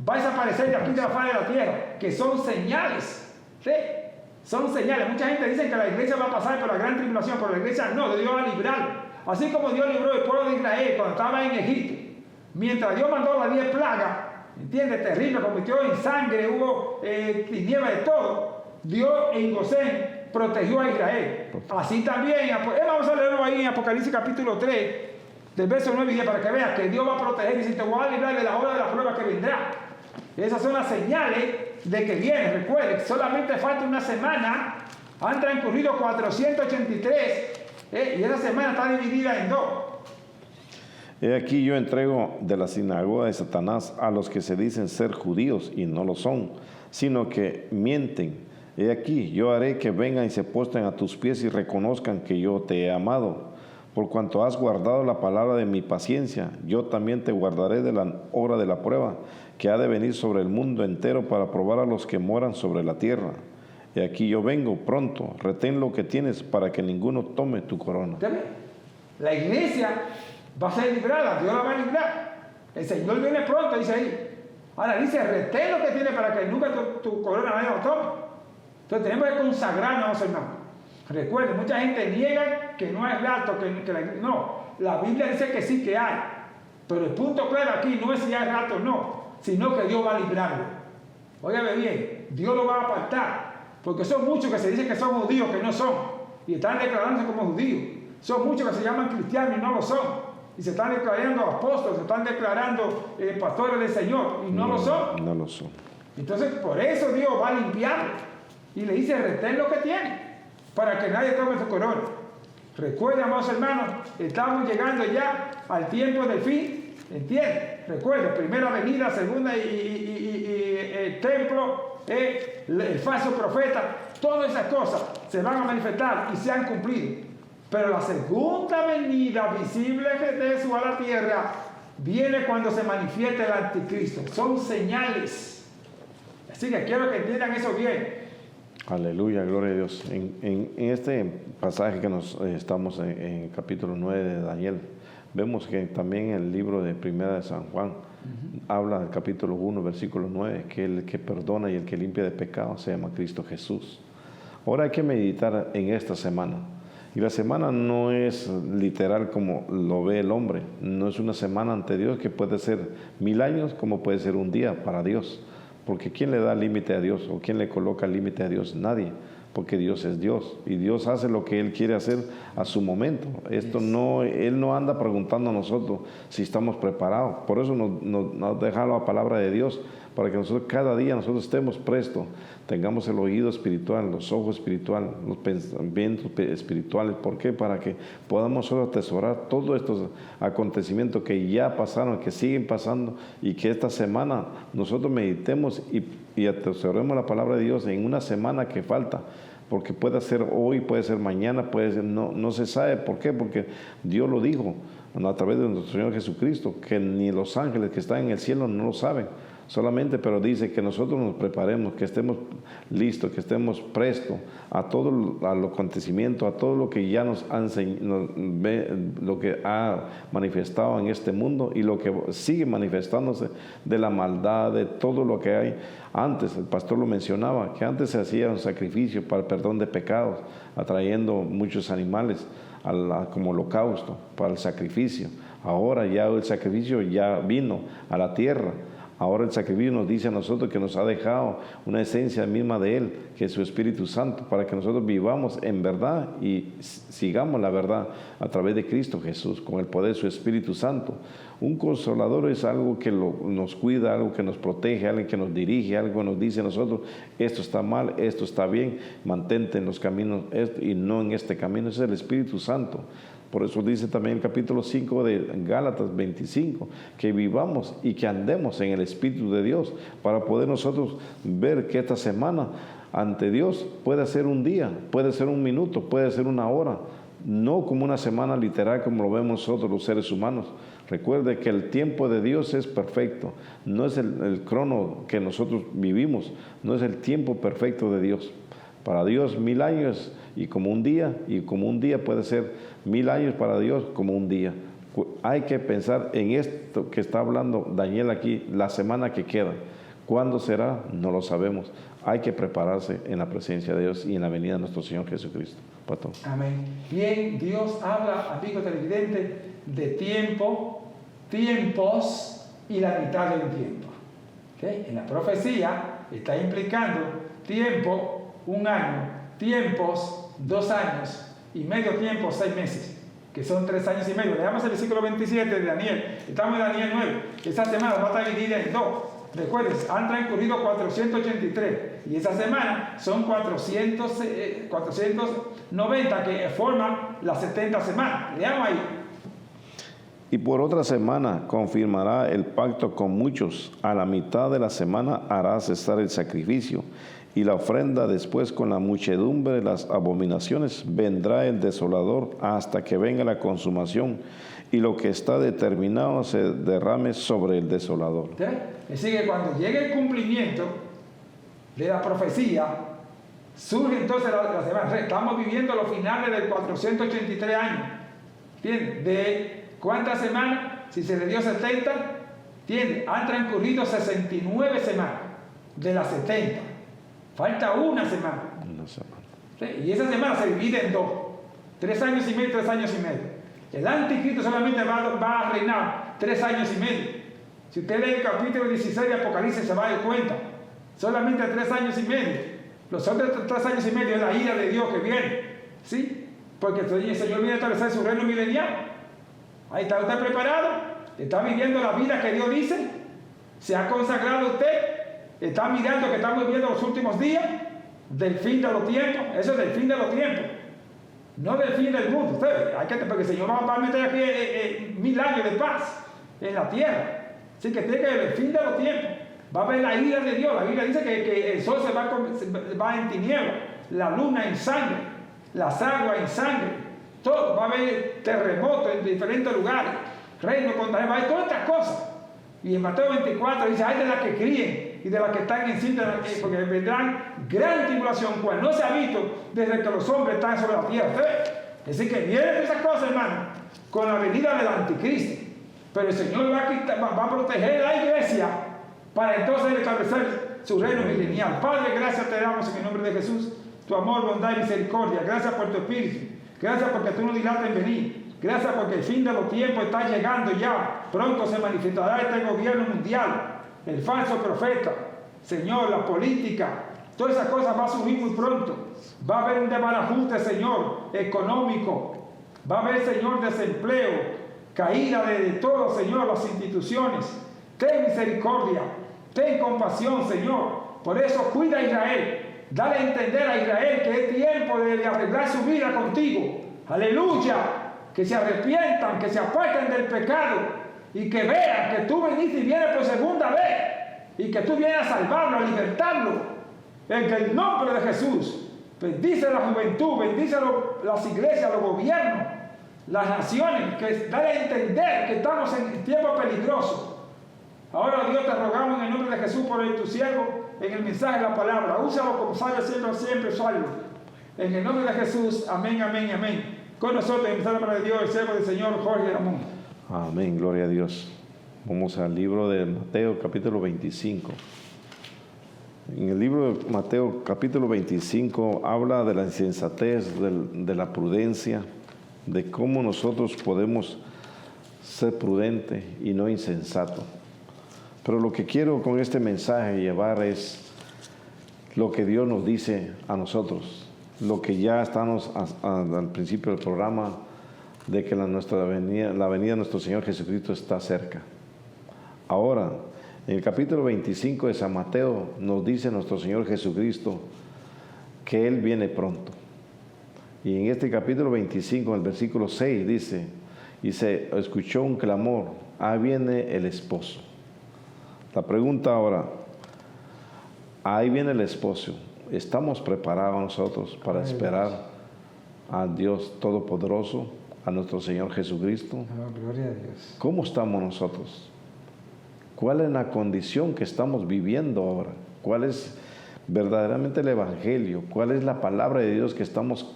va a desaparecer de aquí de la faz de la tierra, que son señales, ¿sí? Son señales. Mucha gente dice que la iglesia va a pasar por la gran tribulación, pero la iglesia no, Dios va a librarlo. Así como Dios libró el pueblo de Israel cuando estaba en Egipto, mientras Dios mandó las 10 plagas, ¿entiendes? Terrible, convirtió en sangre, hubo tinieblas de todo. Dios en Gosén protegió a Israel. Así también, vamos a leerlo ahí en Apocalipsis capítulo 3, del verso 9 y 10, para que veas que Dios va a proteger y si te voy a librar de la hora de la prueba que vendrá. Esas son las señales de que viene. Recuerden, solamente falta una semana, han transcurrido 483, y esa semana está dividida en 2. He aquí yo entrego de la sinagoga de Satanás a los que se dicen ser judíos y no lo son, sino que mienten. He aquí yo haré que vengan y se postren a tus pies y reconozcan que yo te he amado. Por cuanto has guardado la palabra de mi paciencia, yo también te guardaré de la hora de la prueba, que ha de venir sobre el mundo entero para probar a los que moran sobre la tierra. Y aquí yo vengo pronto, retén lo que tienes para que ninguno tome tu corona. La iglesia va a ser librada, Dios la va a librar. El Señor viene pronto, dice ahí. Ahora dice, retén lo que tienes para que nunca tu corona nadie lo tome. Entonces tenemos que consagrarnos, hermanos. Recuerden, mucha gente niega que no hay rapto, no, la Biblia dice que sí que hay, pero el punto claro aquí no es si hay rapto o no, sino que Dios va a librarlo. Óigame bien, Dios lo va a apartar, porque son muchos que se dicen que son judíos, que no son, y están declarándose como judíos. Son muchos que se llaman cristianos y no lo son, y se están declarando apóstoles, se están declarando pastores del Señor, y no lo son. No lo son. Entonces, por eso Dios va a limpiarlo, y le dice, retén lo que tiene, para que nadie tome tu corona. Recuerden, amados hermanos, estamos llegando ya al tiempo del fin, ¿entiendes? Recuerden, primera venida, segunda y el templo, el falso profeta, todas esas cosas se van a manifestar y se han cumplido. Pero la segunda venida visible de Jesús a la tierra viene cuando se manifieste el anticristo. Son señales. Así que quiero que entiendan eso bien. Aleluya, gloria a Dios. En este pasaje que estamos en el capítulo 9 de Daniel, vemos que también en el libro de Primera de San Juan habla del capítulo 1, versículo 9, que el que perdona y el que limpia de pecado se llama Cristo Jesús. Ahora hay que meditar en esta semana. Y la semana no es literal como lo ve el hombre. No es una semana ante Dios que puede ser 1000 años como puede ser un día para Dios. Porque ¿quién le da límite a Dios? ¿O quién le coloca límite a Dios? Nadie. porque Dios es Dios y Dios hace lo que Él quiere hacer a su momento. Él no anda preguntando a nosotros si estamos preparados. Por eso nos deja la palabra de Dios, para que nosotros cada día nosotros estemos prestos, tengamos el oído espiritual, los ojos espirituales, los pensamientos espirituales. ¿Por qué? Para que podamos nosotros atesorar todos estos acontecimientos que ya pasaron, que siguen pasando, y que esta semana nosotros meditemos y atesoremos la palabra de Dios en una semana que falta. Porque puede ser hoy, puede ser mañana, puede ser, no se sabe. ¿Por qué? Porque Dios lo dijo a través de nuestro Señor Jesucristo, que ni los ángeles que están en el cielo no lo saben. Solamente, pero dice que nosotros nos preparemos, que estemos listos, que estemos prestos a todo al acontecimiento, a todo lo que ya nos ha lo que ha manifestado en este mundo y lo que sigue manifestándose de la maldad, de todo lo que hay. Antes, el pastor lo mencionaba, que antes se hacía un sacrificio para el perdón de pecados, atrayendo muchos animales como holocausto, para el sacrificio. Ahora ya el sacrificio ya vino a la tierra. Ahora el sacrificio nos dice a nosotros que nos ha dejado una esencia misma de Él, que es su Espíritu Santo, para que nosotros vivamos en verdad y sigamos la verdad a través de Cristo Jesús, con el poder de su Espíritu Santo. Un consolador es algo que nos cuida, algo que nos protege, algo que nos dirige, algo que nos dice a nosotros, esto está mal, esto está bien, mantente en los caminos y no en este camino. Ese es el Espíritu Santo. Por eso dice también el capítulo 5 de Gálatas 25, que vivamos y que andemos en el Espíritu de Dios, para poder nosotros ver que esta semana ante Dios puede ser un día, puede ser un minuto, puede ser una hora, no como una semana literal como lo vemos nosotros los seres humanos. Recuerde que el tiempo de Dios es perfecto, no es el crono que nosotros vivimos, no es el tiempo perfecto de Dios. Para Dios 1000 años y como un día puede ser 1000 años para Dios como un día. Hay que pensar en esto que está hablando Daniel aquí, la semana que queda. ¿Cuándo será? No lo sabemos. Hay que prepararse en la presencia de Dios y en la venida de nuestro Señor Jesucristo. Pastor. Amén. Bien, Dios habla, amigo televidente, de tiempo, tiempos y la mitad de un tiempo. ¿Okay? En la profecía está implicando tiempo, 1 año, tiempos, 2 años, y medio tiempo, 6 meses, que son 3 años y medio. Leamos el versículo 27 de Daniel. Estamos en Daniel 9. Esta semana va a estar dividida en 2. Recuerden, han transcurrido 483 y esa semana son 490 que forman las 70 semanas. Leamos ahí. Y por otra semana confirmará el pacto con muchos. A la mitad de la semana hará cesar el sacrificio y la ofrenda. Después, con la muchedumbre de las abominaciones, vendrá el desolador hasta que venga la consumación y lo que está determinado se derrame sobre el desolador. ¿Sí? Es decir, que cuando llegue el cumplimiento de la profecía, surge entonces la semana. Estamos viviendo los finales del 483 años. ¿Entiendes? ¿De cuántas semanas? Si se le dio 70, ¿entiendes? Han transcurrido 69 semanas de las 70. Falta una semana. ¿Sí? Y esa semana se divide en 2. 3 años y medio, 3 años y medio. El anticristo solamente va a reinar 3 años y medio. Si usted lee el capítulo 16 de Apocalipsis se va a dar cuenta. Solamente 3 años y medio. Los otros 3 años y medio es la ira de Dios que viene. ¿Sí? Porque el Señor viene a establecer su reino milenial. Ahí está usted preparado. Está viviendo la vida que Dios dice. Se ha consagrado usted. Está mirando que estamos viviendo los últimos días del fin de los tiempos. Eso es del fin de los tiempos. No del fin del mundo. Porque el Señor va a meter aquí 1000 años de paz en la tierra. Así que tiene que ver el fin de los tiempos. Va a haber la ira de Dios. La Biblia dice que el sol se va en tinieblas, la luna en sangre, las aguas en sangre. Todo. Va a haber terremotos en diferentes lugares. Reino contra reino. Va a haber todas estas cosas. Y en Mateo 24 dice, hay de las que críen y de las que están en cinta, porque vendrán gran tribulación, cual no se ha visto desde que los hombres están sobre la tierra. Es decir, que vienen esas cosas, hermano, con la venida del anticristo. Pero el Señor va a proteger a la iglesia para entonces establecer su reino milenial. Padre, gracias te damos en el nombre de Jesús, tu amor, bondad y misericordia. Gracias por tu espíritu. Gracias porque tú no dilatas en venir. Gracias porque el fin de los tiempos está llegando ya. Pronto se manifestará este gobierno mundial, el falso profeta. Señor, la política, Todas esas cosas van a surgir muy pronto. Va a haber un desbarajuste, Señor, económico. Va a haber, Señor, desempleo, caída de todo, Señor, las instituciones. Ten misericordia, ten compasión, Señor. Por eso cuida a Israel. Dale a entender a Israel que es tiempo de arreglar su vida contigo. Aleluya. Que se arrepientan, que se aparten del pecado y que vean que tú viniste y vienes por segunda vez y que tú vienes a salvarlo, a libertarlo. En el nombre de Jesús. Bendice la juventud, bendice las iglesias, los gobiernos, las naciones, que dale a entender que estamos en tiempo peligroso. Ahora, Dios, te rogamos en el nombre de Jesús por tu siervo, en el mensaje de la palabra. Úsalo como sabe siempre salvo. En el nombre de Jesús, amén, amén, amén. Con nosotros, en el nombre de Dios, el siervo del Señor, Jorge Ramón. Amén, gloria a Dios. Vamos al libro de Mateo, capítulo 25. En el libro de Mateo, capítulo 25, habla de la insensatez, de la prudencia, de cómo nosotros podemos ser prudentes y no insensatos. Pero lo que quiero con este mensaje llevar es lo que Dios nos dice a nosotros, lo que ya estamos al principio del programa, de que la venida de nuestro Señor Jesucristo está cerca. Ahora, en el capítulo 25 de San Mateo nos dice nuestro Señor Jesucristo que Él viene pronto. Y en este capítulo 25, en el versículo 6, dice, y se escuchó un clamor, ahí viene el esposo. La pregunta ahora, ahí viene el esposo. ¿Estamos preparados nosotros para esperar a Dios Todopoderoso, a nuestro Señor Jesucristo? Oh, gloria a Dios. ¿Cómo estamos nosotros? ¿Cuál es la condición que estamos viviendo ahora? ¿Cuál es verdaderamente el Evangelio? ¿Cuál es la palabra de Dios que estamos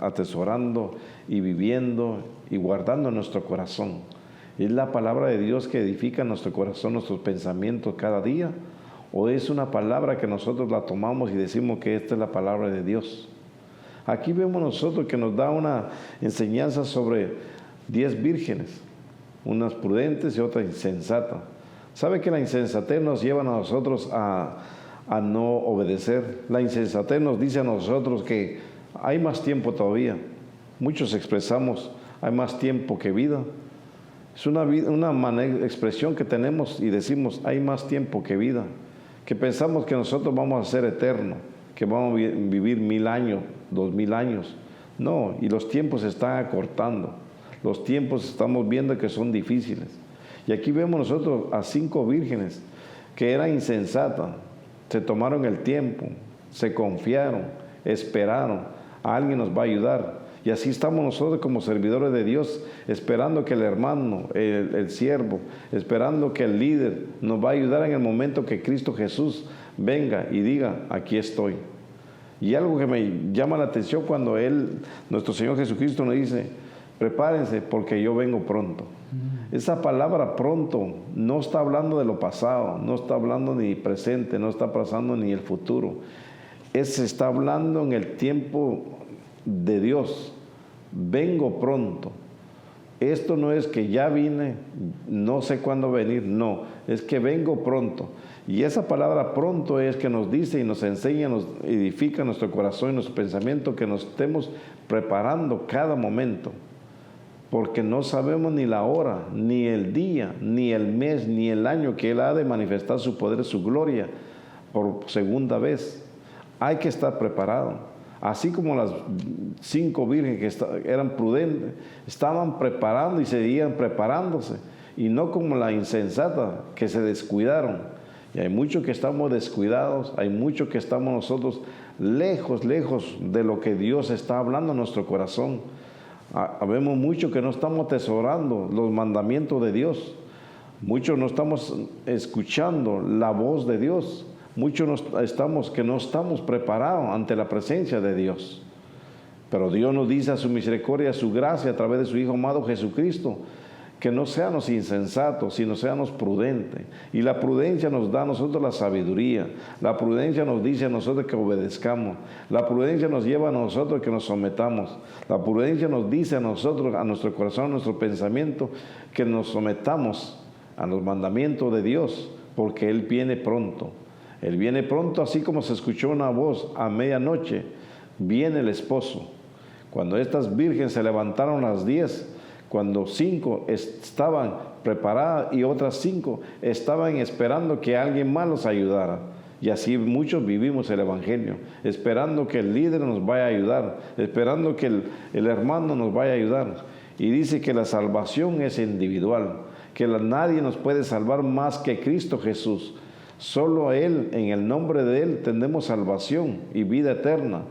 atesorando y viviendo y guardando en nuestro corazón? ¿Es la palabra de Dios que edifica nuestro corazón, nuestros pensamientos cada día? ¿O es una palabra que nosotros la tomamos y decimos que esta es la palabra de Dios? Aquí vemos nosotros que nos da una enseñanza sobre 10 vírgenes, unas prudentes y otras insensatas. ¿Sabe que la insensatez nos lleva a nosotros a no obedecer? La insensatez nos dice a nosotros que hay más tiempo todavía. Muchos expresamos, hay más tiempo que vida. Es una expresión que tenemos y decimos, hay más tiempo que vida. Que pensamos que nosotros vamos a ser eternos, que vamos a vivir 1000 años, 2000 años. No, y los tiempos se están acortando. Los tiempos estamos viendo que son difíciles. Y aquí vemos nosotros a 5 vírgenes que eran insensatas, se tomaron el tiempo, se confiaron, esperaron, alguien nos va a ayudar. Y así estamos nosotros como servidores de Dios, esperando que el hermano, el siervo, esperando que el líder nos va a ayudar en el momento que Cristo Jesús venga y diga, aquí estoy. Y algo que me llama la atención cuando nuestro Señor Jesucristo nos dice, prepárense porque yo vengo pronto. Esa palabra pronto no está hablando de lo pasado, no está hablando ni presente, no está pasando ni el futuro. Se está hablando en el tiempo de Dios. Vengo pronto. Esto no es que ya vine, no sé cuándo venir, no, es que vengo pronto. Y esa palabra pronto es que nos dice y nos enseña, nos edifica nuestro corazón y nuestro pensamiento, que nos estemos preparando cada momento. Porque no sabemos ni la hora, ni el día, ni el mes, ni el año que Él ha de manifestar su poder, su gloria por segunda vez. Hay que estar preparado. Así como las 5 vírgenes que eran prudentes, estaban preparando y seguían preparándose. Y no como la insensata, que se descuidaron. Y hay muchos que estamos descuidados, hay muchos que estamos nosotros lejos de lo que Dios está hablando en nuestro corazón. Vemos mucho que no estamos atesorando los mandamientos de Dios. Muchos no estamos escuchando la voz de Dios. Muchos que no estamos preparados ante la presencia de Dios. Pero Dios nos dice a su misericordia, a su gracia, a través de su Hijo amado Jesucristo, que no seamos insensatos, sino seamos prudentes. Y la prudencia nos da a nosotros la sabiduría. La prudencia nos dice a nosotros que obedezcamos. La prudencia nos lleva a nosotros que nos sometamos. La prudencia nos dice a nosotros, a nuestro corazón, a nuestro pensamiento, que nos sometamos a los mandamientos de Dios, porque Él viene pronto. Él viene pronto, así como se escuchó una voz a medianoche, viene el esposo. Cuando estas vírgenes se levantaron a las 10, cuando 5 estaban preparadas y otras 5 estaban esperando que alguien más los ayudara. Y así muchos vivimos el Evangelio, esperando que el líder nos vaya a ayudar, esperando que el hermano nos vaya a ayudar. Y dice que la salvación es individual, que nadie nos puede salvar más que Cristo Jesús. Solo Él, en el nombre de Él, tenemos salvación y vida eterna.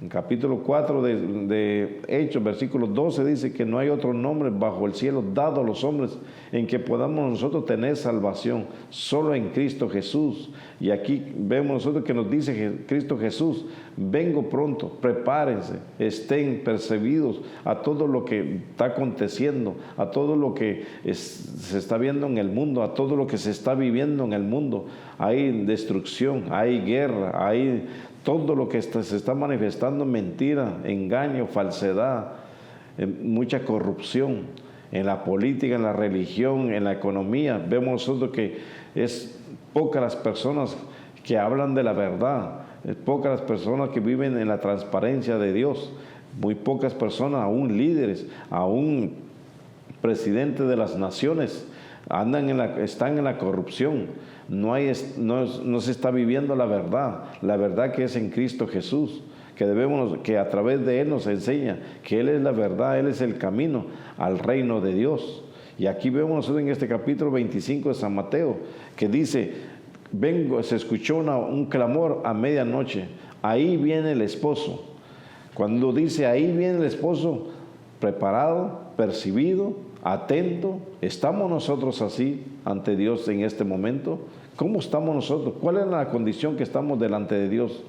En capítulo 4 de Hechos, versículo 12, dice que no hay otro nombre bajo el cielo dado a los hombres en que podamos nosotros tener salvación, solo en Cristo Jesús. Y aquí vemos nosotros que nos dice Cristo Jesús, vengo pronto, prepárense, estén percibidos a todo lo que está aconteciendo, a todo lo que se está viendo en el mundo, a todo lo que se está viviendo en el mundo. Hay destrucción, hay guerra, hay todo lo que se está manifestando, mentira, engaño, falsedad, mucha corrupción en la política, en la religión, en la economía. Vemos nosotros que es pocas las personas que hablan de la verdad, es pocas las personas que viven en la transparencia de Dios, muy pocas personas, aún líderes, aún presidentes de las naciones, están en la corrupción. No se está viviendo la verdad que es en Cristo Jesús, que a través de Él nos enseña que Él es la verdad, Él es el camino al reino de Dios. Y aquí vemos nosotros en este capítulo 25 de San Mateo, que dice, se escuchó un clamor a medianoche, ahí viene el esposo. Cuando dice ahí viene el esposo, preparado, percibido, atento, ¿estamos nosotros así ante Dios en este momento? ¿Cómo estamos nosotros? ¿Cuál es la condición que estamos delante de Dios?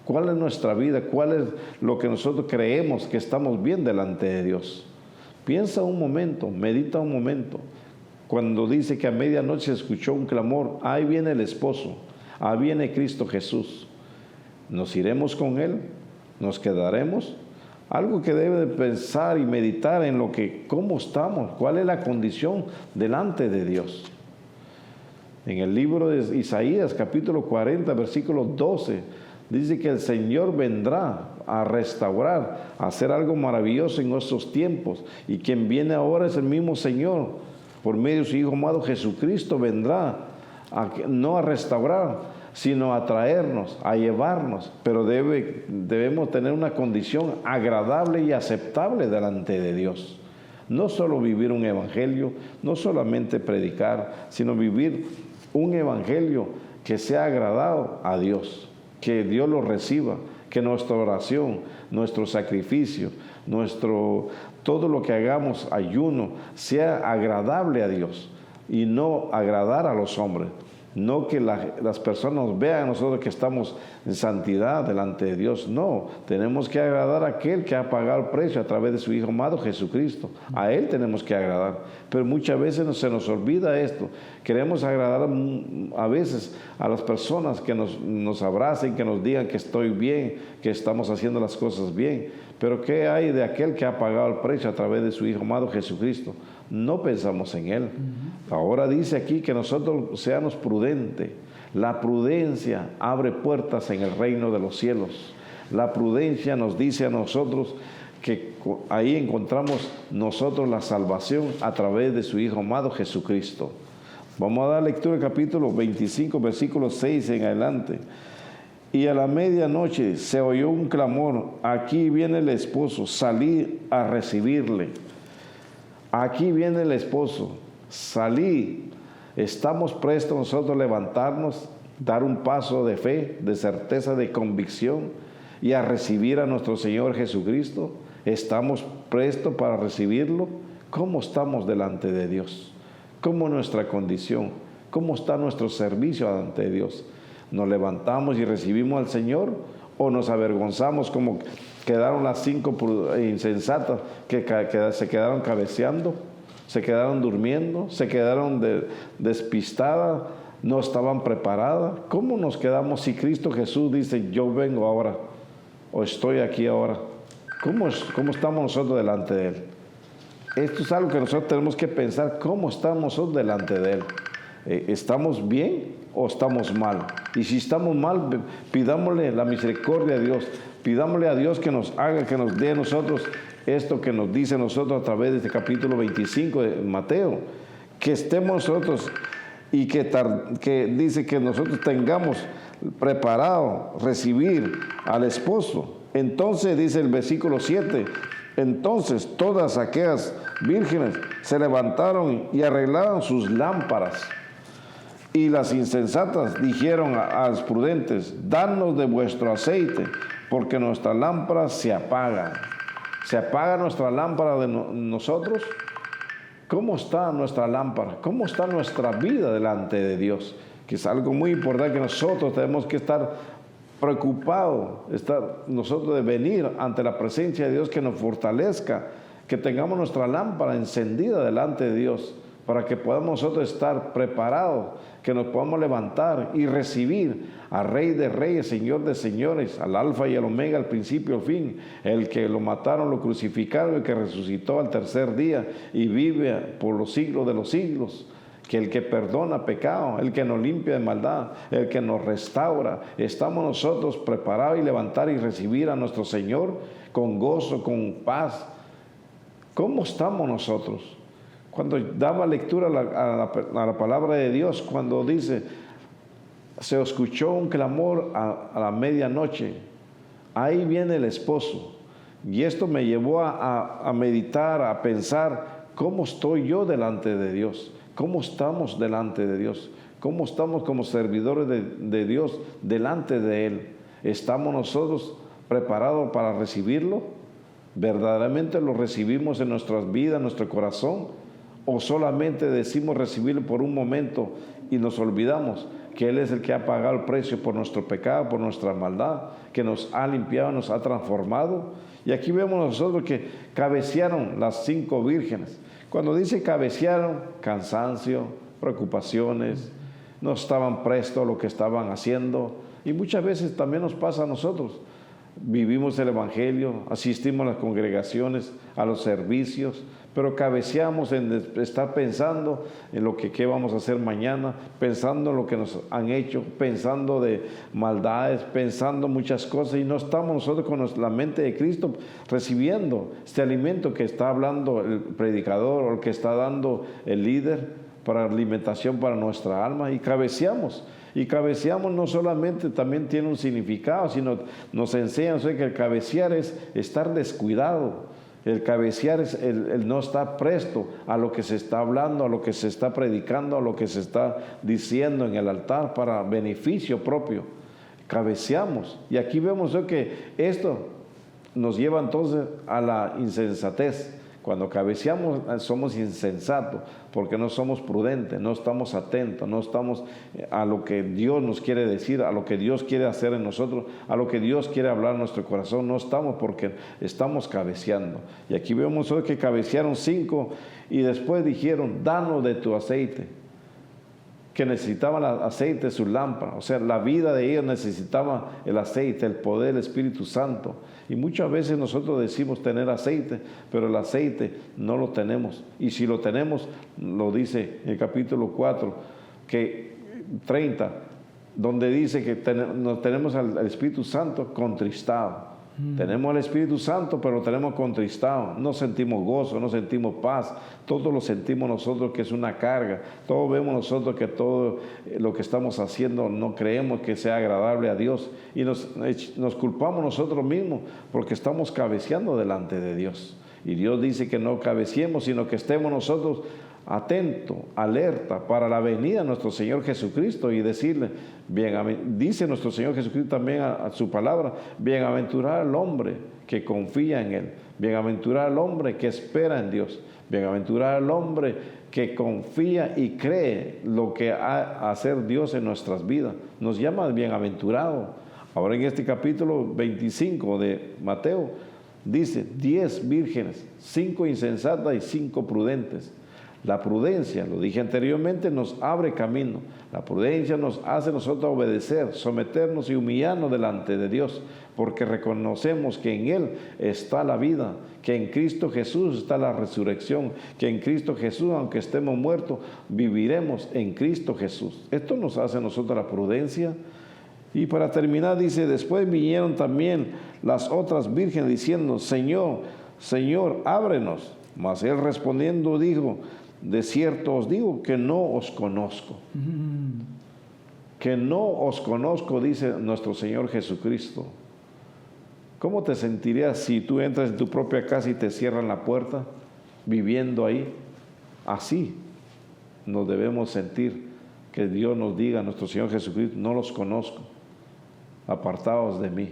¿Cuál es nuestra vida? ¿Cuál es lo que nosotros creemos que estamos bien delante de Dios? Piensa un momento, medita un momento. Cuando dice que a medianoche se escuchó un clamor, ahí viene el esposo, ahí viene Cristo Jesús. ¿Nos iremos con Él? ¿Nos quedaremos? Algo que debe de pensar y meditar en cómo estamos, cuál es la condición delante de Dios. En el libro de Isaías, capítulo 40, versículo 12, dice que el Señor vendrá a restaurar, a hacer algo maravilloso en nuestros tiempos. Y quien viene ahora es el mismo Señor, por medio de su Hijo amado Jesucristo, vendrá no a restaurar, sino a traernos, a llevarnos, pero debemos tener una condición agradable y aceptable delante de Dios. No solo vivir un evangelio, no solamente predicar, sino vivir un evangelio que sea agradado a Dios, que Dios lo reciba, que nuestra oración, nuestro sacrificio, todo lo que hagamos, ayuno, sea agradable a Dios y no agradar a los hombres. No que las personas nos vean a nosotros que estamos en santidad delante de Dios. No, tenemos que agradar a aquel que ha pagado el precio a través de su Hijo amado Jesucristo. A Él tenemos que agradar. Pero muchas veces se nos olvida esto. Queremos agradar a veces a las personas que nos abracen, que nos digan que estoy bien, que estamos haciendo las cosas bien. Pero ¿qué hay de aquel que ha pagado el precio a través de su Hijo amado Jesucristo? No pensamos en Él. Ahora dice aquí que nosotros seamos prudentes. La prudencia abre puertas en el reino de los cielos. La prudencia nos dice a nosotros que ahí encontramos nosotros la salvación a través de su Hijo amado Jesucristo. Vamos a dar lectura al capítulo 25, versículo 6 en adelante. Y a la medianoche se oyó un clamor, aquí viene el esposo, salí a recibirle. Aquí viene el esposo, salí. Estamos prestos nosotros a levantarnos, dar un paso de fe, de certeza, de convicción y a recibir a nuestro Señor Jesucristo. ¿Estamos prestos para recibirlo? ¿Cómo estamos delante de Dios? ¿Cómo nuestra condición? ¿Cómo está nuestro servicio delante de Dios? ¿Nos levantamos y recibimos al Señor o nos avergonzamos como quedaron las 5 insensatas que se quedaron cabeceando, se quedaron durmiendo, se quedaron despistadas, no estaban preparadas? ¿Cómo nos quedamos si Cristo Jesús dice, yo vengo ahora o estoy aquí ahora? ¿Cómo estamos nosotros delante de Él? Esto es algo que nosotros tenemos que pensar, ¿cómo estamos nosotros delante de Él? ¿estamos bien o estamos mal? Y si estamos mal, pidámosle la misericordia a Dios, pidámosle a Dios que nos haga, que nos dé a nosotros esto que nos dice a nosotros a través de este capítulo 25 de Mateo, que estemos nosotros y que dice que nosotros tengamos preparado recibir al esposo. Entonces dice el versículo 7, entonces todas aquellas vírgenes se levantaron y arreglaron sus lámparas. Y las insensatas dijeron a los prudentes, danos de vuestro aceite, porque nuestras lámparas se apagan. ¿Se apaga nuestra lámpara de nosotros? ¿Cómo está nuestra lámpara? ¿Cómo está nuestra vida delante de Dios? Que es algo muy importante que nosotros tenemos que estar preocupados, nosotros de venir ante la presencia de Dios, que nos fortalezca, que tengamos nuestra lámpara encendida delante de Dios, para que podamos nosotros estar preparados, que nos podamos levantar y recibir al Rey de Reyes, Señor de Señores, al Alfa y al Omega, al principio y al fin, el que lo mataron, lo crucificaron, el que resucitó al tercer día y vive por los siglos de los siglos, que el que perdona pecado, el que nos limpia de maldad, el que nos restaura. Estamos nosotros preparados y levantar y recibir a nuestro Señor con gozo, con paz. ¿Cómo estamos nosotros? Cuando daba lectura a la palabra de Dios, cuando dice, se escuchó un clamor a la medianoche, ahí viene el esposo. Y esto me llevó a meditar, a pensar, ¿cómo estoy yo delante de Dios? ¿Cómo estamos delante de Dios? ¿Cómo estamos como servidores de Dios delante de Él? ¿Estamos nosotros preparados para recibirlo? ¿Verdaderamente lo recibimos en nuestras vidas, en nuestro corazón? ¿O solamente decimos recibirlo por un momento y nos olvidamos que Él es el que ha pagado el precio por nuestro pecado, por nuestra maldad, que nos ha limpiado, nos ha transformado? Y aquí vemos nosotros que cabecearon las 5 vírgenes. Cuando dice cabecearon, cansancio, preocupaciones, no estaban prestos a lo que estaban haciendo. Y muchas veces también nos pasa a nosotros. Vivimos el Evangelio, asistimos a las congregaciones, a los servicios, pero cabeceamos en estar pensando en lo que vamos a hacer mañana, pensando en lo que nos han hecho, pensando de maldades, pensando muchas cosas, y no estamos nosotros con la mente de Cristo recibiendo este alimento que está hablando el predicador o el que está dando el líder para alimentación para nuestra alma, y cabeceamos. Y cabeceamos no solamente también tiene un significado, sino nos enseña que el cabecear es estar descuidado. El cabecear es el no estar presto a lo que se está hablando, a lo que se está predicando, a lo que se está diciendo en el altar para beneficio propio. Cabeceamos. Y aquí vemos que esto nos lleva entonces a la insensatez. Cuando cabeceamos somos insensatos porque no somos prudentes, no estamos atentos, no estamos a lo que Dios nos quiere decir, a lo que Dios quiere hacer en nosotros, a lo que Dios quiere hablar en nuestro corazón. No estamos porque estamos cabeceando. Y aquí vemos hoy que cabecearon 5 y después dijeron, danos de tu aceite. Que necesitaban el aceite de su lámpara, o sea, la vida de ellos necesitaba el aceite, el poder del Espíritu Santo. Y muchas veces nosotros decimos tener aceite, pero el aceite no lo tenemos. Y si lo tenemos, lo dice en el capítulo 4, que 30, donde dice que tenemos al Espíritu Santo contristado. Tenemos el Espíritu Santo, pero lo tenemos contristado. No sentimos gozo, no sentimos paz. Todo lo sentimos nosotros que es una carga. Todo vemos nosotros que todo lo que estamos haciendo no creemos que sea agradable a Dios. Y nos culpamos nosotros mismos porque estamos cabeceando delante de Dios. Y Dios dice que no cabeciemos, sino que estemos nosotros atentos, alerta para la venida de nuestro Señor Jesucristo y decirle, dice nuestro Señor Jesucristo también a su palabra, bienaventurado el hombre que confía en Él, bienaventurado el hombre que espera en Dios, bienaventurado el hombre que confía y cree lo que ha a hacer Dios en nuestras vidas. Nos llama bienaventurado. Ahora en este capítulo 25 de Mateo dice 10 vírgenes, 5 insensatas y 5 prudentes. La prudencia, lo dije anteriormente, nos abre camino. La prudencia nos hace nosotros obedecer, someternos y humillarnos delante de Dios, porque reconocemos que en Él está la vida, que en Cristo Jesús está la resurrección, que en Cristo Jesús, aunque estemos muertos, viviremos en Cristo Jesús. Esto nos hace a nosotros la prudencia. Y para terminar dice, después vinieron también las otras vírgenes diciendo, Señor, Señor, ábrenos. Mas él respondiendo dijo, de cierto os digo que no os conozco. Que no os conozco, dice nuestro Señor Jesucristo. ¿Cómo te sentirías si tú entras en tu propia casa y te cierran la puerta, viviendo ahí? Así nos debemos sentir, que Dios nos diga a nuestro Señor Jesucristo, no los conozco, apartaos de mí.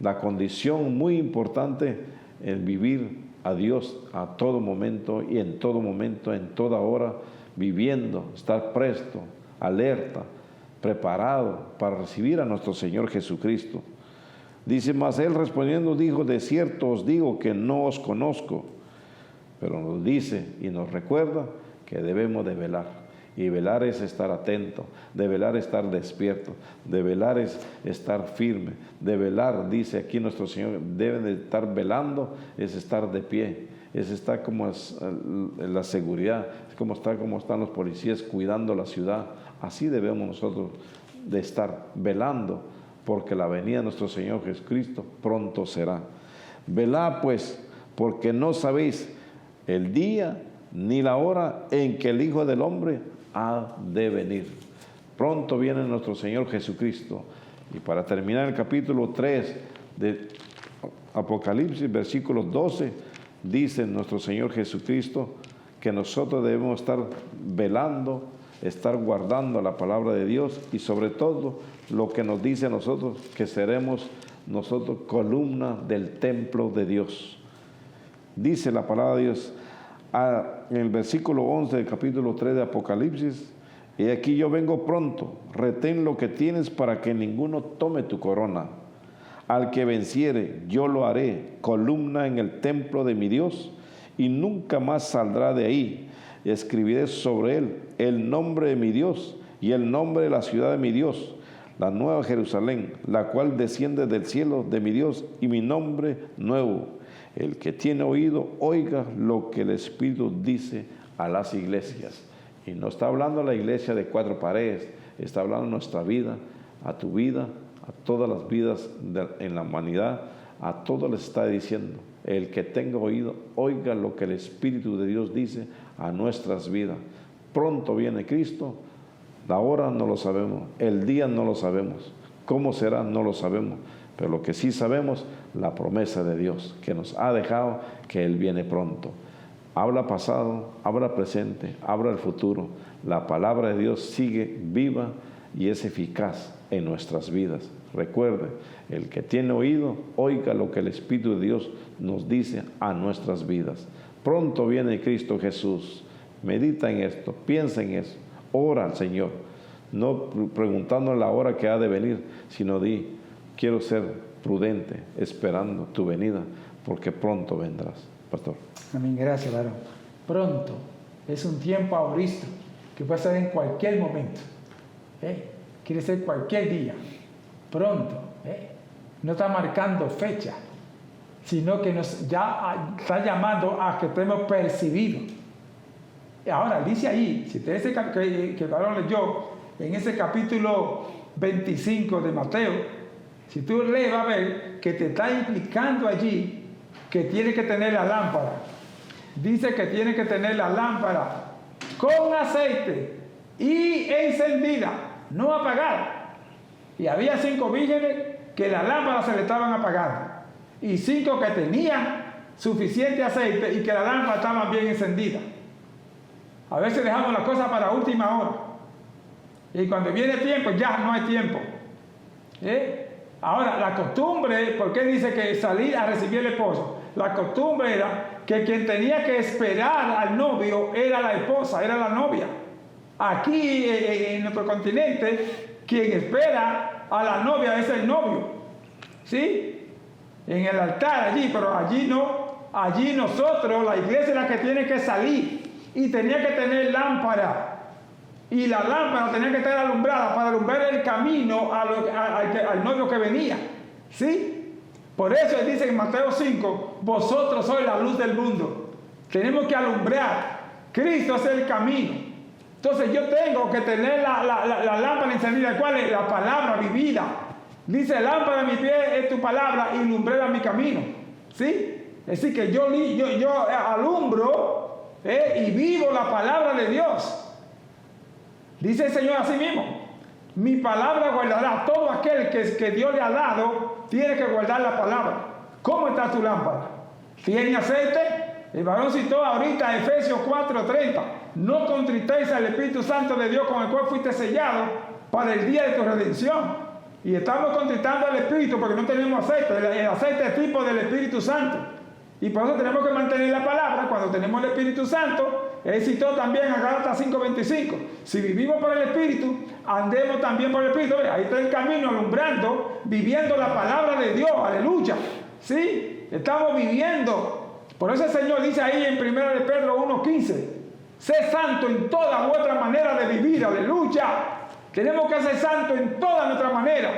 La condición muy importante en vivir a Dios a todo momento y en toda hora, viviendo, estar presto, alerta, preparado para recibir a nuestro Señor Jesucristo. Dice, mas él respondiendo dijo, de cierto os digo que no os conozco. Pero nos dice y nos recuerda que debemos de velar. Y velar es estar atento, de velar es estar despierto, de velar es estar firme, de velar, dice aquí nuestro Señor, deben de estar velando, es estar de pie, es estar como la seguridad, es como están los policías cuidando la ciudad. Así debemos nosotros de estar velando, porque la venida de nuestro Señor Jesucristo pronto será. Velad pues, porque no sabéis el día ni la hora en que el Hijo del Hombre ha de venir. Pronto viene nuestro Señor Jesucristo. Y para terminar el capítulo 3 de Apocalipsis, versículos 12, dice nuestro Señor Jesucristo que nosotros debemos estar velando, estar guardando la palabra de Dios y sobre todo lo que nos dice a nosotros, que seremos nosotros columna del templo de Dios. Dice la palabra de Dios en el versículo 11 del capítulo 3 de Apocalipsis, y aquí yo vengo pronto, retén lo que tienes para que ninguno tome tu corona. Al que venciere, yo lo haré columna en el templo de mi Dios, y nunca más saldrá de ahí. Escribiré sobre él el nombre de mi Dios y el nombre de la ciudad de mi Dios, la nueva Jerusalén, la cual desciende del cielo de mi Dios, y mi nombre nuevo. El que tiene oído, oiga lo que el Espíritu dice a las iglesias. Y no está hablando a la iglesia de 4 paredes, está hablando a nuestra vida, a tu vida, a todas las vidas en la humanidad, a todos les está diciendo, el que tenga oído, oiga lo que el Espíritu de Dios dice a nuestras vidas. Pronto viene Cristo, la hora no lo sabemos, el día no lo sabemos, cómo será no lo sabemos. Pero lo que sí sabemos, la promesa de Dios que nos ha dejado, que Él viene pronto. Habla pasado, habla presente, habla el futuro. La palabra de Dios sigue viva y es eficaz en nuestras vidas. Recuerde, el que tiene oído, oiga lo que el Espíritu de Dios nos dice a nuestras vidas. Pronto viene Cristo Jesús. Medita en esto, piensa en eso, ora al Señor. No preguntando la hora que ha de venir, sino di, quiero ser prudente, esperando tu venida, porque pronto vendrás. Pastor. Amén, gracias, varón. Pronto es un tiempo ahorita, que puede ser en cualquier momento. Quiere ser cualquier día. Pronto. No está marcando fecha, sino que nos ya está llamando a que estemos percibidos. Y ahora, dice ahí, si usted que el varón leyó en ese capítulo 25 de Mateo, si tú lees, va a ver que te está implicando allí que tiene que tener la lámpara. Dice que tiene que tener la lámpara con aceite y encendida, no apagada. Y había 5 vírgenes que la lámpara se le estaban apagando, y 5 que tenían suficiente aceite y que la lámpara estaba bien encendida. A veces dejamos las cosas para última hora, y cuando viene tiempo ya no hay tiempo. Ahora, la costumbre, ¿por qué dice que salir a recibir el esposo? La costumbre era que quien tenía que esperar al novio era la esposa, era la novia. Aquí en nuestro continente, quien espera a la novia es el novio. ¿Sí? En el altar allí, pero allí no. Allí nosotros, la iglesia es la que tiene que salir y tenía que tener lámpara. Y la lámpara tenía que estar alumbrada para alumbrar el camino al novio que venía. ¿Sí? Por eso dice en Mateo 5, vosotros sois la luz del mundo. Tenemos que alumbrar. Cristo es el camino. Entonces yo tengo que tener la lámpara encendida. ¿Cuál es? La palabra vivida. Dice, lámpara a mi pie es tu palabra y lumbrera mi camino. ¿Sí? Es decir, que yo alumbro y vivo la palabra de Dios. Dice el Señor así mismo, mi palabra guardará. Todo aquel que Dios le ha dado, tiene que guardar la palabra. ¿Cómo está tu lámpara? ¿Tiene aceite? El varón citó ahorita Efesios 4:30. No contristéis al Espíritu Santo de Dios, con el cual fuiste sellado para el día de tu redención. Y estamos contristando al Espíritu porque no tenemos aceite. El aceite es tipo del Espíritu Santo. Y por eso tenemos que mantener la palabra cuando tenemos el Espíritu Santo. Él citó también a Gálatas 5:25. Si vivimos por el Espíritu, andemos también por el Espíritu. Ahí está el camino alumbrando, viviendo la palabra de Dios. Aleluya. ¿Sí? Estamos viviendo. Por eso el Señor dice ahí en 1 de Pedro 1:15. Sé santo en toda vuestra manera de vivir. Aleluya. Tenemos que ser santos en toda nuestra manera.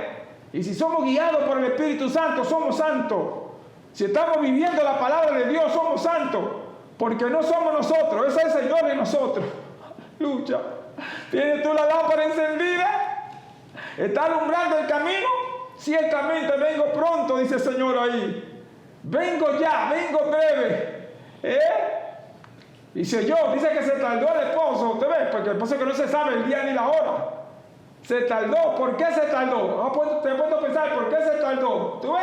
Y si somos guiados por el Espíritu Santo, somos santos. Si estamos viviendo la palabra de Dios, somos santos. Porque no somos nosotros, es el Señor en nosotros. Aleluya. ¿Tienes tú la lámpara encendida? ¿Está alumbrando el camino? Ciertamente vengo pronto, dice el Señor ahí. Vengo ya, vengo breve. Dice que se tardó el esposo. ¿Usted ve? Porque el esposo que no se sabe el día ni la hora. Se tardó. ¿Por qué se tardó? Te he puesto a pensar, ¿por qué se tardó? ¿Tú ves?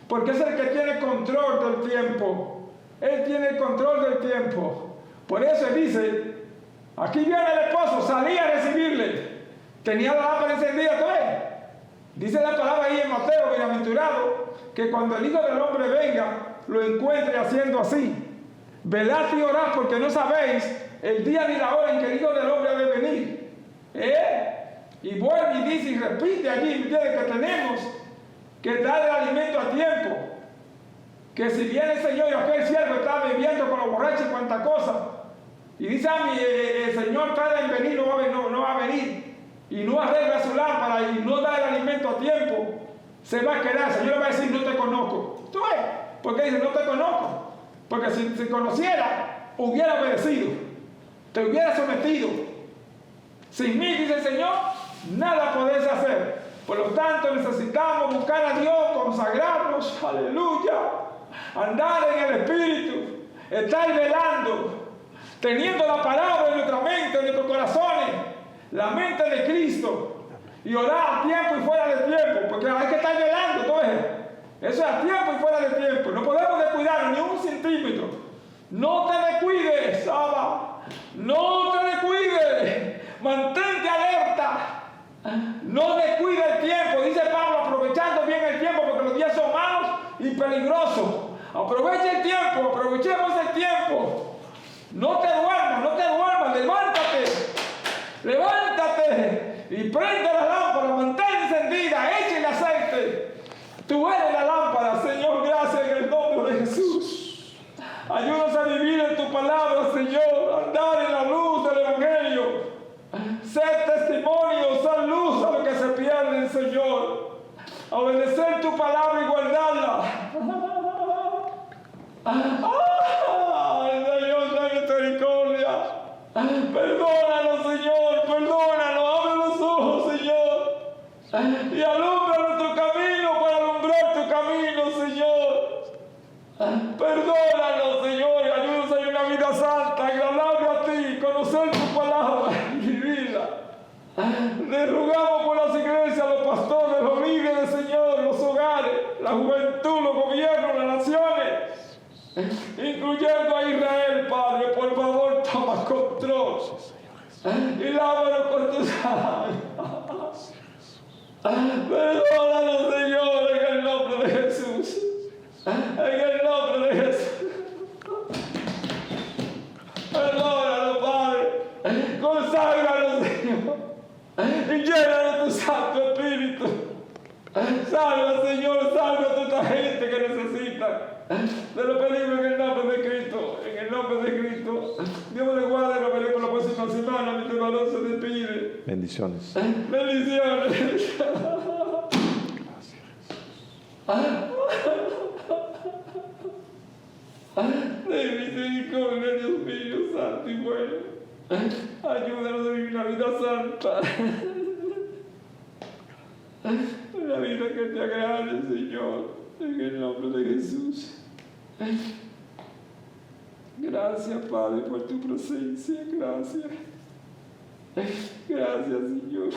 Porque es el que tiene control del tiempo. Él tiene el control del tiempo. Por eso él dice, aquí viene el esposo, salí a recibirle. Tenía la lámpara encendida, ¿tú ves? Dice la palabra ahí en Mateo, bienaventurado, que cuando el Hijo del Hombre venga, lo encuentre haciendo así. Velad y orad porque no sabéis el día ni la hora en que el Hijo del Hombre ha de venir. Y vuelve y dice y repite allí, que tenemos que dar el alimento a tiempo. Que si viene el Señor y aquel siervo está bebiendo con los borrachos y cuanta cosa, y dice a mí, el Señor tarda en venir, no va a venir, y no arregla su lámpara y no da el alimento a tiempo, se va a quedar. El Señor le va a decir, no te conozco. ¿Tú ves? Porque dice, no te conozco. Porque si conociera, hubiera obedecido, te hubiera sometido. Sin mí, dice el Señor, nada podéis hacer. Por lo tanto, necesitamos buscar a Dios, consagrarnos, aleluya, andar en el Espíritu, estar velando, teniendo la palabra en nuestra mente, en nuestros corazones, la mente de Cristo, y orar a tiempo y fuera de tiempo, porque hay que estar velando, ¿tú ves? Eso es a tiempo y fuera de tiempo. No podemos descuidarnos ni un centímetro. No te descuides, Abba. No te descuides. Mantente alerta. No descuide el tiempo. Dice Pablo, aprovechando bien el tiempo porque los días son malos y peligrosos. Aprovecha el tiempo, aprovechemos el tiempo. No te duermas, levántate y prende la lámpara, mantén encendida, echa el aceite. Tú eres la lámpara, Señor, gracias en el nombre de Jesús. Ayúdanos a vivir en tu palabra, Señor, andar en la luz del Evangelio, ser testimonio, ser luz a lo que se pierden, Señor. Obedecer tu palabra y guardarla. ¡Ay, Señor, ten misericordia! Perdónanos, Señor, perdónanos, abre los ojos, Señor, y alumbra nuestro camino para alumbrar tu camino, Señor. Perdónanos, Señor, y ayúdanos a vivir una vida santa, agradable a ti, conocer tu palabra y vivirla. Le rogamos por las iglesias, los pastores, los líderes, Señor, los hogares, la juventud, los gobiernos, las naciones, incluyendo a Israel, Padre. Por favor, toma control y lávanos con tu sangre. Perdónanos, Señor, en el nombre de Jesús. En el nombre de Jesús. Perdónanos, Padre. Conságranos, Señor. Y llena de tu Santo Espíritu. Salva, Señor, salva a toda esta gente que necesita. Te lo pedimos en el nombre de Cristo. En el nombre de Cristo. Dios le guarde. Bendiciones. Bendiciones. De misericordia, Dios mío, santo y bueno. Ayúdanos a vivir una vida santa. Una vida que te agrade, Señor, en el nombre de Jesús. Gracias, Padre, por tu presencia. Gracias. Gracias, Señor.